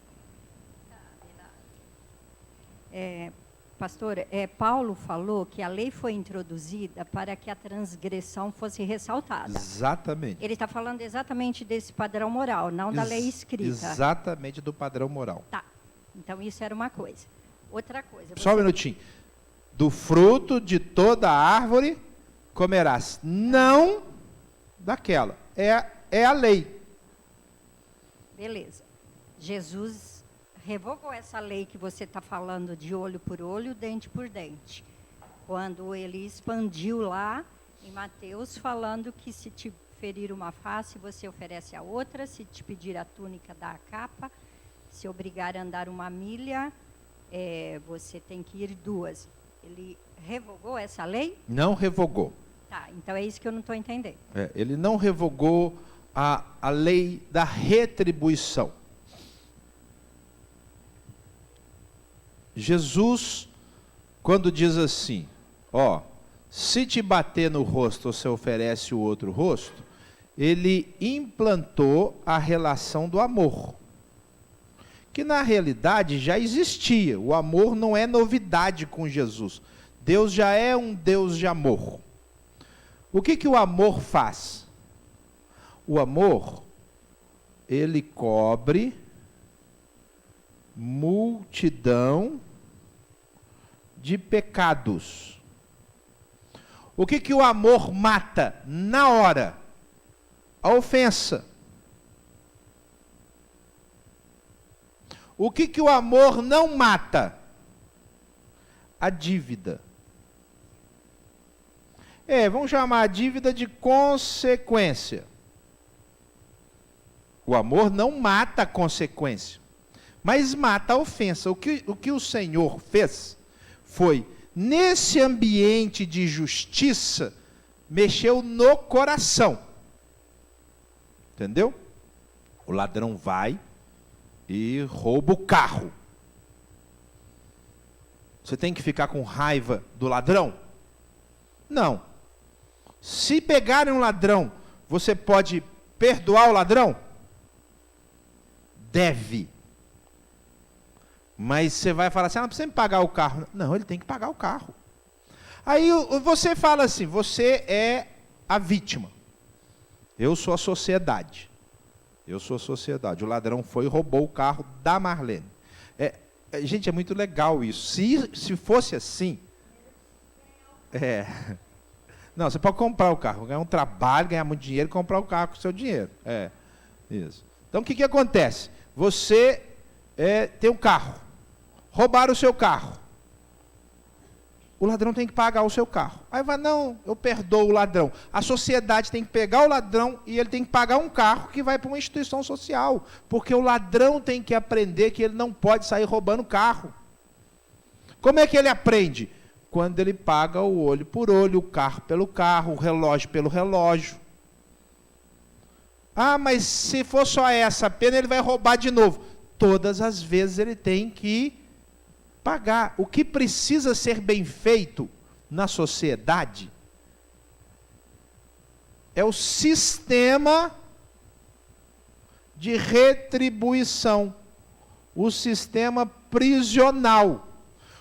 ó. Pastor, Paulo falou que a lei foi introduzida para que a transgressão fosse ressaltada. Exatamente. Ele está falando exatamente desse padrão moral, não da lei escrita. Exatamente do padrão moral. Tá. Então, isso era uma coisa. Outra coisa. Só um minutinho. Do fruto de toda árvore comerás. Não daquela. É a lei. Beleza. Jesus revogou essa lei que você está falando de olho por olho, dente por dente. Quando ele expandiu lá em Mateus, falando que se te ferir uma face, você oferece a outra, se te pedir a túnica, dá a capa, se obrigar a andar uma milha, você tem que ir 2. Ele revogou essa lei? Não revogou. Tá, então é isso que eu não estou entendendo. Ele não revogou a lei da retribuição. Jesus, quando diz assim, se te bater no rosto, você oferece o outro rosto, ele implantou a relação do amor, que na realidade já existia. O amor não é novidade com Jesus. Deus já é um Deus de amor. O que o amor faz? O amor, ele cobre multidão de pecados. O que o amor mata na hora? A ofensa. O que o amor não mata? A dívida. Vamos chamar a dívida de consequência. O amor não mata a consequência, mas mata a ofensa. O que o Senhor fez foi, nesse ambiente de justiça, mexeu no coração. Entendeu? O ladrão vai e rouba o carro. Você tem que ficar com raiva do ladrão? Não. Se pegarem um ladrão, você pode perdoar o ladrão? Deve. Mas você vai falar assim, não precisa me pagar o carro. Não, ele tem que pagar o carro. Aí você fala assim, você é a vítima. Eu sou a sociedade. Eu sou a sociedade. O ladrão foi e roubou o carro da Marlene. Gente, é muito legal isso. Se fosse assim... Não, você pode comprar o carro, ganhar um trabalho, ganhar muito dinheiro e comprar o carro com o seu dinheiro. Isso. Então, o que acontece? Você tem um carro. Roubaram o seu carro. O ladrão tem que pagar o seu carro. Aí vai, não, eu perdoo o ladrão. A sociedade tem que pegar o ladrão e ele tem que pagar um carro que vai para uma instituição social. Porque o ladrão tem que aprender que ele não pode sair roubando carro. Como é que ele aprende? Quando ele paga o olho por olho, o carro pelo carro, o relógio pelo relógio. Mas se for só essa pena, ele vai roubar de novo. Todas as vezes ele tem que pagar. O que precisa ser bem feito na sociedade é o sistema de retribuição, o sistema prisional.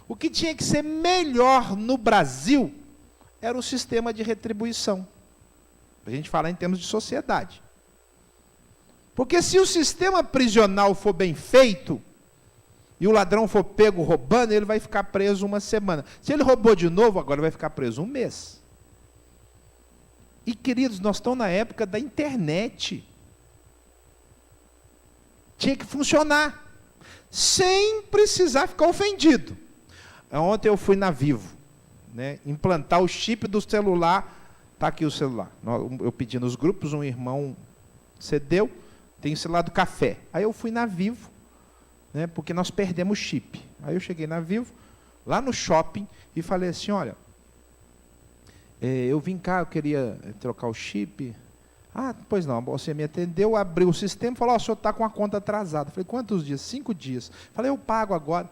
O que tinha que ser melhor no Brasil era o sistema de retribuição. A gente fala em termos de sociedade. Porque se o sistema prisional for bem feito, e o ladrão for pego roubando, ele vai ficar preso uma semana. Se ele roubou de novo, agora vai ficar preso um mês. E, queridos, nós estamos na época da internet. Tinha que funcionar, sem precisar ficar ofendido. Ontem eu fui na Vivo, né, implantar o chip do celular. Está aqui o celular. Eu pedi nos grupos, um irmão cedeu, tem o celular do café. Aí eu fui na Vivo, né, porque nós perdemos o chip. Aí eu cheguei na Vivo, lá no shopping, e falei assim, olha, eu vim cá, eu queria trocar o chip. Ah, pois não, você me atendeu, abriu o sistema e falou, o senhor está com a conta atrasada. Falei, quantos dias? 5 dias. Falei, eu pago agora.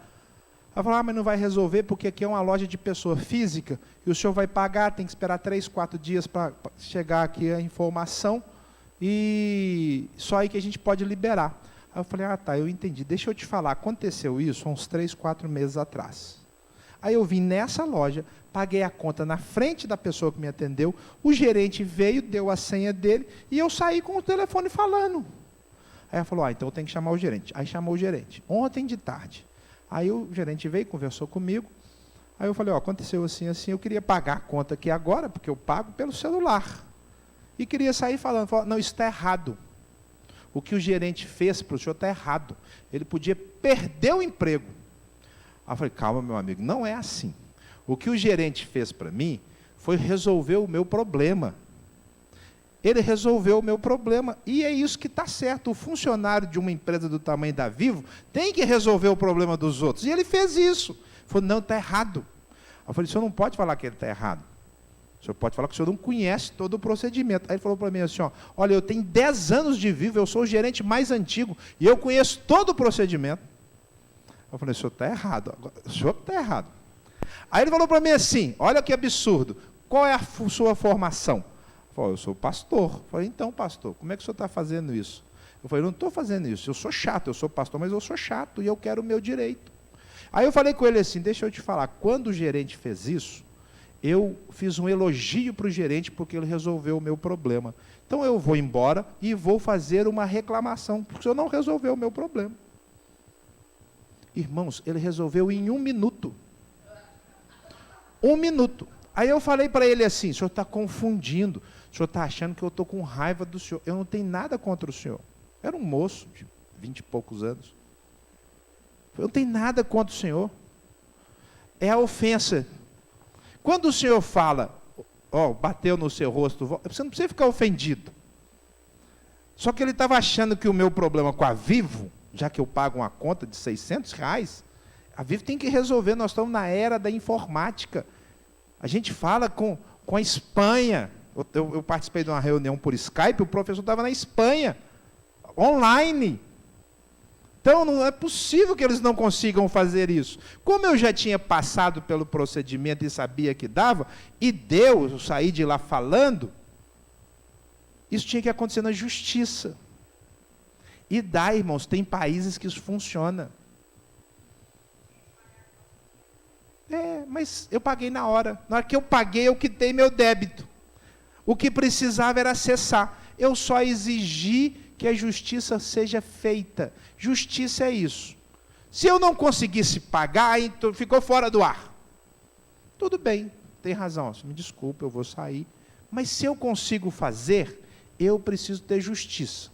Ela falou, mas não vai resolver, porque aqui é uma loja de pessoa física, e o senhor vai pagar, tem que esperar 3, 4 dias para chegar aqui a informação, e só aí que a gente pode liberar. Aí eu falei, tá, eu entendi, deixa eu te falar, aconteceu isso há uns 3, 4 meses atrás. Aí eu vim nessa loja, paguei a conta na frente da pessoa que me atendeu, o gerente veio, deu a senha dele, e eu saí com o telefone falando. Aí ela falou, então eu tenho que chamar o gerente. Aí chamou o gerente, ontem de tarde. Aí o gerente veio, conversou comigo, aí eu falei, aconteceu assim, assim, eu queria pagar a conta aqui agora, porque eu pago pelo celular. E queria sair falando, não, isso está errado. O que o gerente fez para o senhor está errado. Ele podia perder o emprego. Aí eu falei, calma, meu amigo, não é assim. O que o gerente fez para mim foi resolver o meu problema. Ele resolveu o meu problema. E é isso que está certo. O funcionário de uma empresa do tamanho da Vivo tem que resolver o problema dos outros. E ele fez isso. Ele falou, não, está errado. Eu falei, o senhor não pode falar que ele está errado. O senhor pode falar que o senhor não conhece todo o procedimento. Aí ele falou para mim assim, olha, eu tenho 10 anos de Vivo, eu sou o gerente mais antigo, e eu conheço todo o procedimento. Eu falei, o senhor está errado. O senhor está errado. Aí ele falou para mim assim, olha que absurdo, qual é a sua formação? Eu falei, eu sou pastor. Eu falei, então, pastor, como é que o senhor está fazendo isso? Eu falei, eu não estou fazendo isso, eu sou chato, eu sou pastor, mas eu sou chato e eu quero o meu direito. Aí eu falei com ele assim, deixa eu te falar, quando o gerente fez isso, eu fiz um elogio para o gerente porque ele resolveu o meu problema. Então eu vou embora e vou fazer uma reclamação, porque o senhor não resolveu o meu problema. Irmãos, ele resolveu em 1 minuto. 1 minuto. Aí eu falei para ele assim, o senhor está confundindo, o senhor está achando que eu estou com raiva do senhor. Eu não tenho nada contra o senhor. Era um moço de 20 e poucos anos. Eu não tenho nada contra o senhor. É a ofensa. Quando o senhor fala, bateu no seu rosto, você não precisa ficar ofendido. Só que ele estava achando que o meu problema com a Vivo, já que eu pago uma conta de R$600, a Vivo tem que resolver, nós estamos na era da informática. A gente fala com a Espanha. Eu participei de uma reunião por Skype, o professor estava na Espanha, online. Então, não é possível que eles não consigam fazer isso. Como eu já tinha passado pelo procedimento e sabia que dava, e deu, eu saí de lá falando, isso tinha que acontecer na justiça. E dá, irmãos, tem países que isso funciona. Mas eu paguei na hora. Na hora que eu paguei, eu quitei meu débito. O que precisava era acessar. Eu só exigi que a justiça seja feita. Justiça é isso. Se eu não conseguisse pagar, então ficou fora do ar. Tudo bem, tem razão, me desculpe, eu vou sair. Mas se eu consigo fazer, eu preciso ter justiça.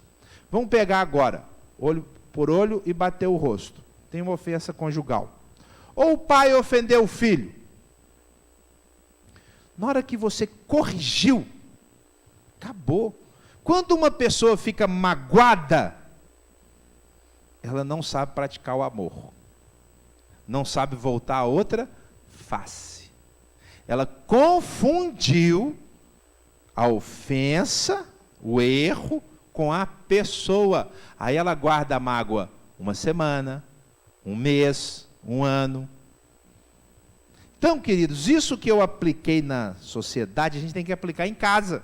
Vamos pegar agora, olho por olho e bater o rosto. Tem uma ofensa conjugal. Ou o pai ofendeu o filho. Na hora que você corrigiu, acabou. Quando uma pessoa fica magoada, ela não sabe praticar o amor. Não sabe voltar a outra face. Ela confundiu a ofensa, o erro, com a pessoa. Aí ela guarda a mágoa 1 semana, 1 mês, 1 ano. Então, queridos, isso que eu apliquei na sociedade, a gente tem que aplicar em casa.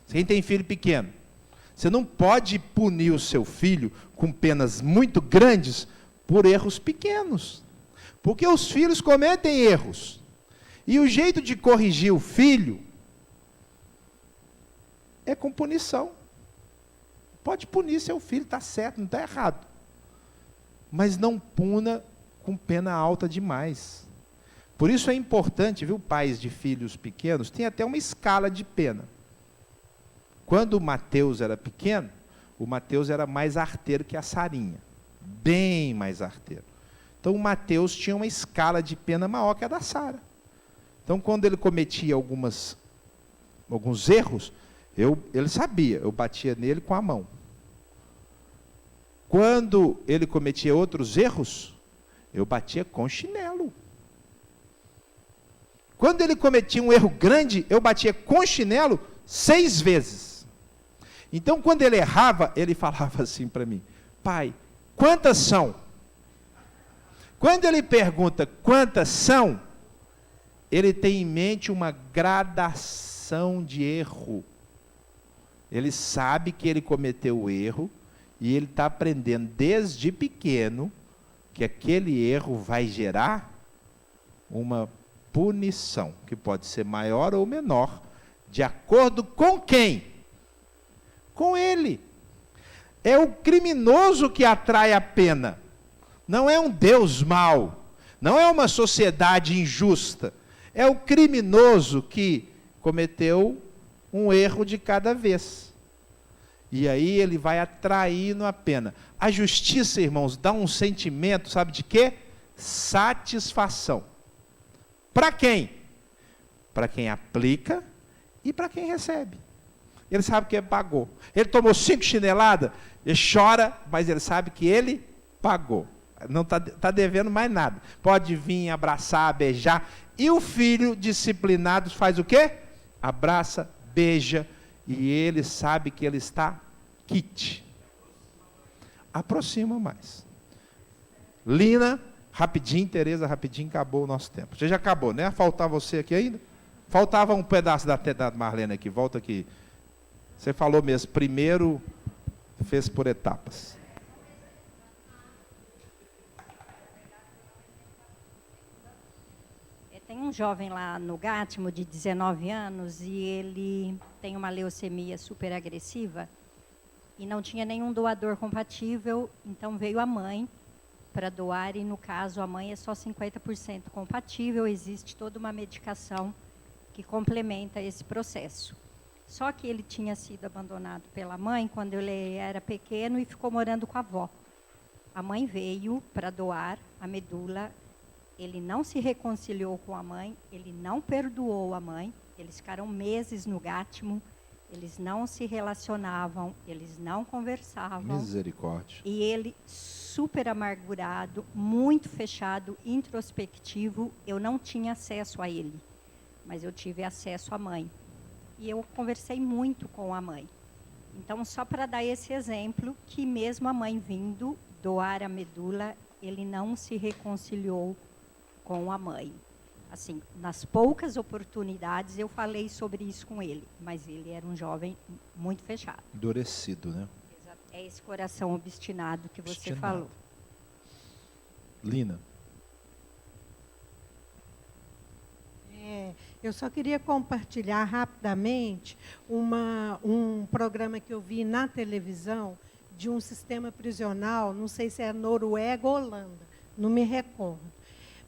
Quem tem filho pequeno, você não pode punir o seu filho com penas muito grandes por erros pequenos. Porque os filhos cometem erros. E o jeito de corrigir o filho é com punição. Pode punir seu filho, está certo, não está errado. Mas não puna com pena alta demais. Por isso é importante, viu, pais de filhos pequenos, tem até uma escala de pena. Quando o Mateus era pequeno, o Mateus era mais arteiro que a Sarinha. Bem mais arteiro. Então o Mateus tinha uma escala de pena maior que a da Sara. Então quando ele cometia alguns erros, ele sabia, eu batia nele com a mão. Quando ele cometia outros erros, eu batia com chinelo. Quando ele cometia um erro grande, eu batia com chinelo 6 vezes. Então, quando ele errava, ele falava assim para mim: pai, quantas são? Quando ele pergunta quantas são, ele tem em mente uma gradação de erro. Ele sabe que ele cometeu o erro, e ele está aprendendo desde pequeno que aquele erro vai gerar uma punição, que pode ser maior ou menor, de acordo com quem? Com ele. É o criminoso que atrai a pena. Não é um Deus mau. Não é uma sociedade injusta. É o criminoso que cometeu um erro de cada vez. E aí ele vai atraindo a pena. A justiça, irmãos, dá um sentimento, sabe de quê? Satisfação. Para quem? Para quem aplica e para quem recebe. Ele sabe que ele pagou. Ele tomou 5 chineladas, ele chora, mas ele sabe que ele pagou. Não está devendo mais nada. Pode vir abraçar, beijar. E o filho disciplinado faz o quê? Abraça, beija, e ele sabe que ele está quite. Aproxima mais. Lina, rapidinho, Tereza, rapidinho, acabou o nosso tempo. Você já acabou, né? Faltava você aqui ainda? Faltava um pedaço da Marlene aqui, volta aqui. Você falou mesmo, primeiro fez por etapas. Tem um jovem lá no Gátimo de 19 anos e ele tem uma leucemia super agressiva e não tinha nenhum doador compatível, então veio a mãe para doar e no caso a mãe é só 50% compatível, existe toda uma medicação que complementa esse processo. Só que ele tinha sido abandonado pela mãe quando ele era pequeno e ficou morando com a avó. A mãe veio para doar a medula. Ele não se reconciliou com a mãe, ele não perdoou a mãe, eles ficaram meses no Gátimo, eles não se relacionavam, eles não conversavam. Misericórdia. E ele, super amargurado, muito fechado, introspectivo, eu não tinha acesso a ele, mas eu tive acesso à mãe. E eu conversei muito com a mãe. Então, só para dar esse exemplo, que mesmo a mãe vindo doar a medula, ele não se reconciliou com a mãe. Assim, nas poucas oportunidades eu falei sobre isso com ele, mas ele era um jovem muito fechado. Endurecido, né? É esse coração obstinado que você falou. Lina. Eu só queria compartilhar rapidamente um programa que eu vi na televisão de um sistema prisional, não sei se é Noruega ou Holanda, não me recordo.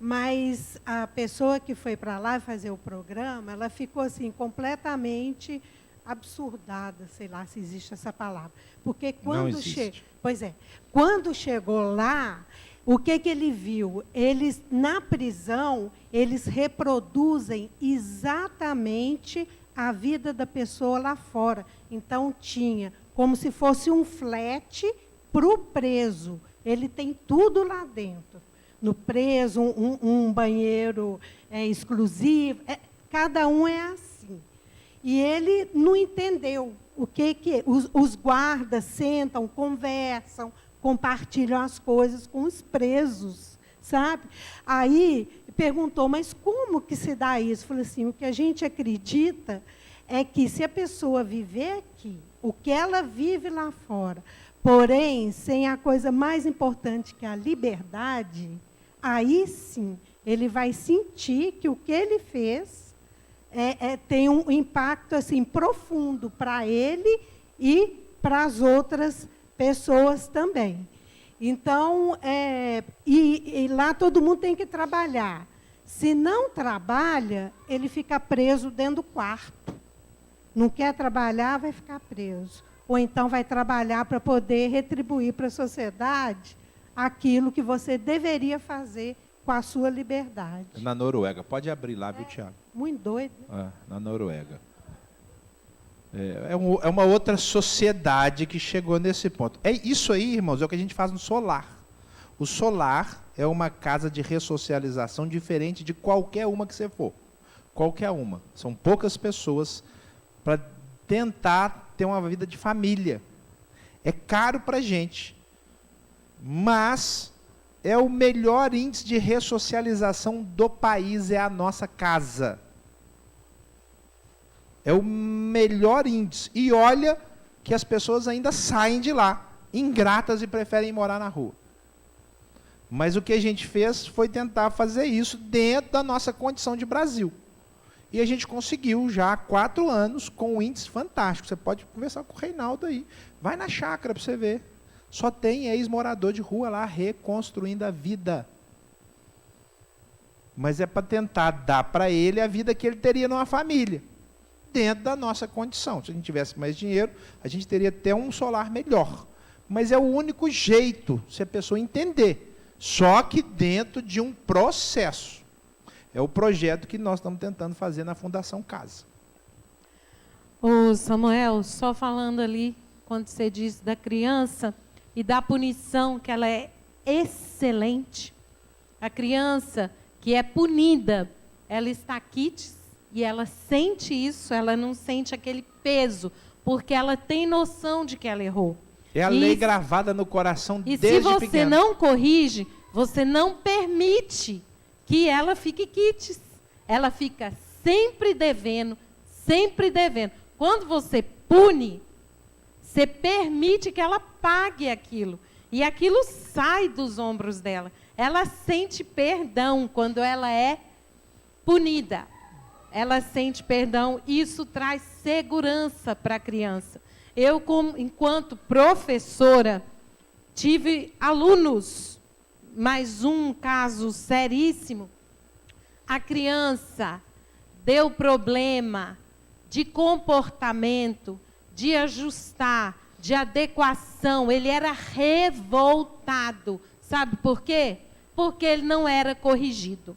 Mas a pessoa que foi para lá fazer o programa, ela ficou assim completamente absurdada, sei lá se existe essa palavra. Porque quando quando chegou lá, o que ele viu? Eles na prisão, eles reproduzem exatamente a vida da pessoa lá fora. Então tinha como se fosse um flat para o preso. Ele tem tudo lá dentro. No preso, um banheiro exclusivo, cada um é assim. E ele não entendeu o que os guardas sentam, conversam, compartilham as coisas com os presos, sabe? Aí perguntou, mas como que se dá isso? Eu falei assim, o que a gente acredita é que se a pessoa viver aqui, o que ela vive lá fora, porém, sem a coisa mais importante que é a liberdade, aí sim ele vai sentir que o que ele fez tem um impacto assim profundo para ele e para as outras pessoas também. Então, e lá todo mundo tem que trabalhar. Se não trabalha, ele fica preso dentro do quarto. Não quer trabalhar, vai ficar preso. Ou então vai trabalhar para poder retribuir para a sociedade aquilo que você deveria fazer com a sua liberdade. Na Noruega. Pode abrir lá, viu, Tiago? Muito doido. Na Noruega. É uma outra sociedade que chegou nesse ponto. Isso aí, irmãos, é o que a gente faz no solar. O solar é uma casa de ressocialização diferente de qualquer uma que você for. Qualquer uma. São poucas pessoas para tentar ter uma vida de família. É caro para a gente, mas é o melhor índice de ressocialização do país, é a nossa casa. É o melhor índice. E olha que as pessoas ainda saem de lá, ingratas, e preferem morar na rua. Mas o que a gente fez foi tentar fazer isso dentro da nossa condição de Brasil. E a gente conseguiu já há 4 anos com um índice fantástico. Você pode conversar com o Reinaldo aí. Vai na chácara para você ver. Só tem ex-morador de rua lá reconstruindo a vida. Mas é para tentar dar para ele a vida que ele teria numa família, dentro da nossa condição. Se a gente tivesse mais dinheiro, a gente teria até um solar melhor. Mas é o único jeito, se a pessoa entender. Só que dentro de um processo. É o projeto que nós estamos tentando fazer na Fundação Casa. Ô Samuel, só falando ali, quando você disse da criança e da punição, que ela é excelente. A criança que é punida, ela está quites e ela sente isso, ela não sente aquele peso, porque ela tem noção de que ela errou. É a lei gravada no coração desde pequeno. E se você pequeno. não corrige, você não permite que ela fique quites. Ela fica sempre devendo, sempre devendo. Quando você pune, você permite que ela pague aquilo. E aquilo sai dos ombros dela. Ela sente perdão quando ela é punida. Ela sente perdão. Isso traz segurança para a criança. Eu, enquanto professora, tive alunos, mais um caso seríssimo. A criança deu problema de comportamento, de ajustar, de adequação. Ele era revoltado. Sabe por quê? Porque ele não era corrigido.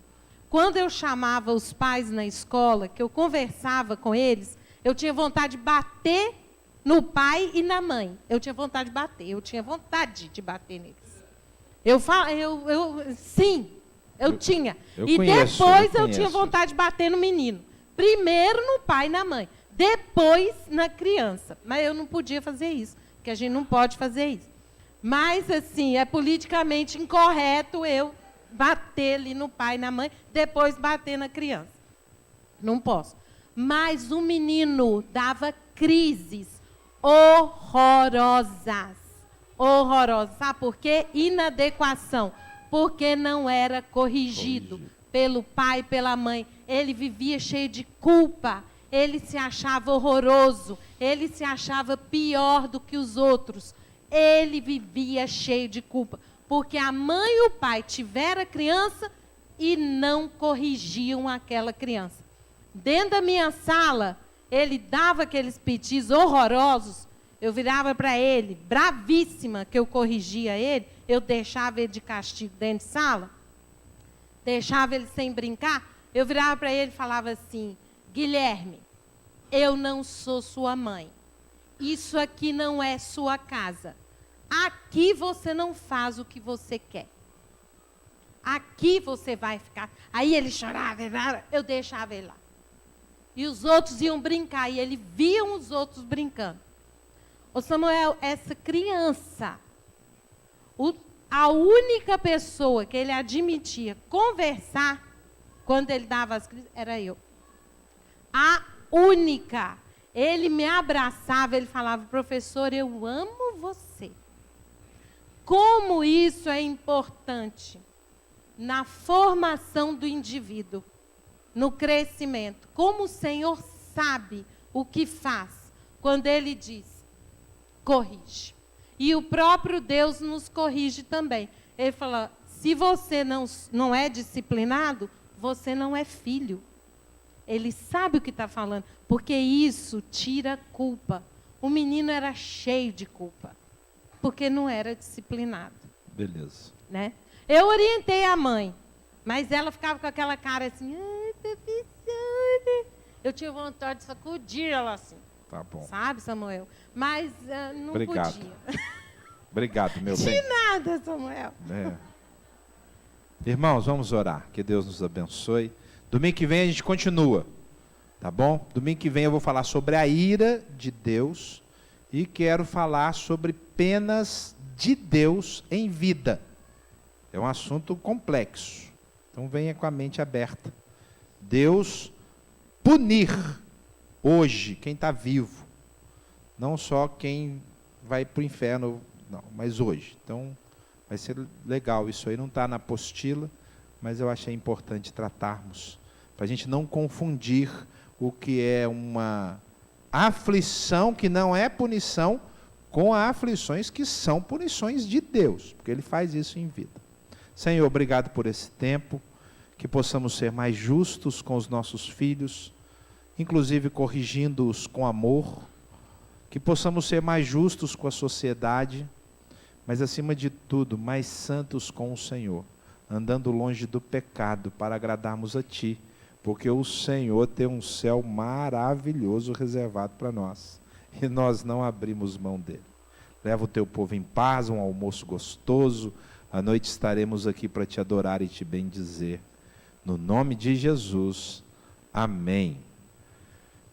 Quando eu chamava os pais na escola, que eu conversava com eles, eu tinha vontade de bater no pai e na mãe. Eu tinha vontade de bater, eu tinha vontade de bater neles. Sim, eu tinha. E depois eu tinha vontade de bater no menino. Primeiro no pai e na mãe, depois na criança. Mas eu não podia fazer isso, porque a gente não pode fazer isso. Mas, assim, é politicamente incorreto eu bater ali no pai e na mãe, depois bater na criança. Não posso. Mas o menino dava crises horrorosas. Horrorosas. Sabe por quê? Inadequação. Porque não era corrigido pelo pai e pela mãe. Ele vivia cheio de culpa. Ele se achava horroroso. Ele se achava pior do que os outros. Ele vivia cheio de culpa. Porque a mãe e o pai tiveram a criança e não corrigiam aquela criança. Dentro da minha sala, ele dava aqueles petis horrorosos, eu virava para ele, bravíssima, que eu corrigia ele, eu deixava ele de castigo dentro de sala, deixava ele sem brincar, eu virava para ele e falava assim: Guilherme, eu não sou sua mãe, isso aqui não é sua casa, aqui você não faz o que você quer, aqui você vai ficar. Aí ele chorava, eu deixava ele lá. E os outros iam brincar, e ele via os outros brincando. Ô Samuel, essa criança, a única pessoa que ele admitia conversar, quando ele dava as crises, era eu. A única. Ele me abraçava, ele falava: professor, eu amo você. Como isso é importante. na formação do indivíduo, no crescimento. Como o Senhor sabe o que faz quando Ele diz, corrige. E o próprio Deus nos corrige também. Ele fala, se você não é disciplinado, você não é filho. Ele sabe o que está falando, porque isso tira culpa. O menino era cheio de culpa, porque não era disciplinado. Beleza. Né? Eu orientei a mãe, mas ela ficava com aquela cara assim, ai, professora. Eu tinha vontade de sacudir ela assim. Tá bom. Sabe, Samuel? Mas não Obrigado. podia. Obrigado, meu De bem. nada, Samuel. Irmãos, vamos orar. Que Deus nos abençoe. Domingo que vem a gente continua. Tá bom? Domingo que vem eu vou falar sobre a ira de Deus e quero falar sobre penas de Deus em vida. É um assunto complexo. Então venha com a mente aberta. Deus punir hoje quem está vivo. Não só quem vai para o inferno, não, mas hoje. Então vai ser legal. Isso aí não está na apostila, mas eu achei importante tratarmos. Para a gente não confundir o que é uma aflição que não é punição com aflições que são punições de Deus, porque Ele faz isso em vida. Senhor, obrigado por esse tempo, que possamos ser mais justos com os nossos filhos, inclusive corrigindo-os com amor, que possamos ser mais justos com a sociedade, mas acima de tudo, mais santos com o Senhor, andando longe do pecado para agradarmos a Ti, porque o Senhor tem um céu maravilhoso reservado para nós, e nós não abrimos mão dele. Leva o Teu povo em paz, um almoço gostoso, à noite estaremos aqui para Te adorar e Te bendizer. No nome de Jesus, amém.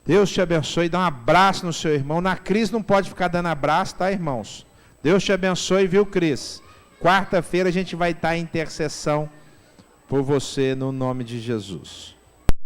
Deus te abençoe, dá um abraço no seu irmão. Na Cris não pode ficar dando abraço, tá, irmãos? Deus te abençoe, viu, Cris? Quarta-feira a gente vai estar em intercessão por você, no nome de Jesus.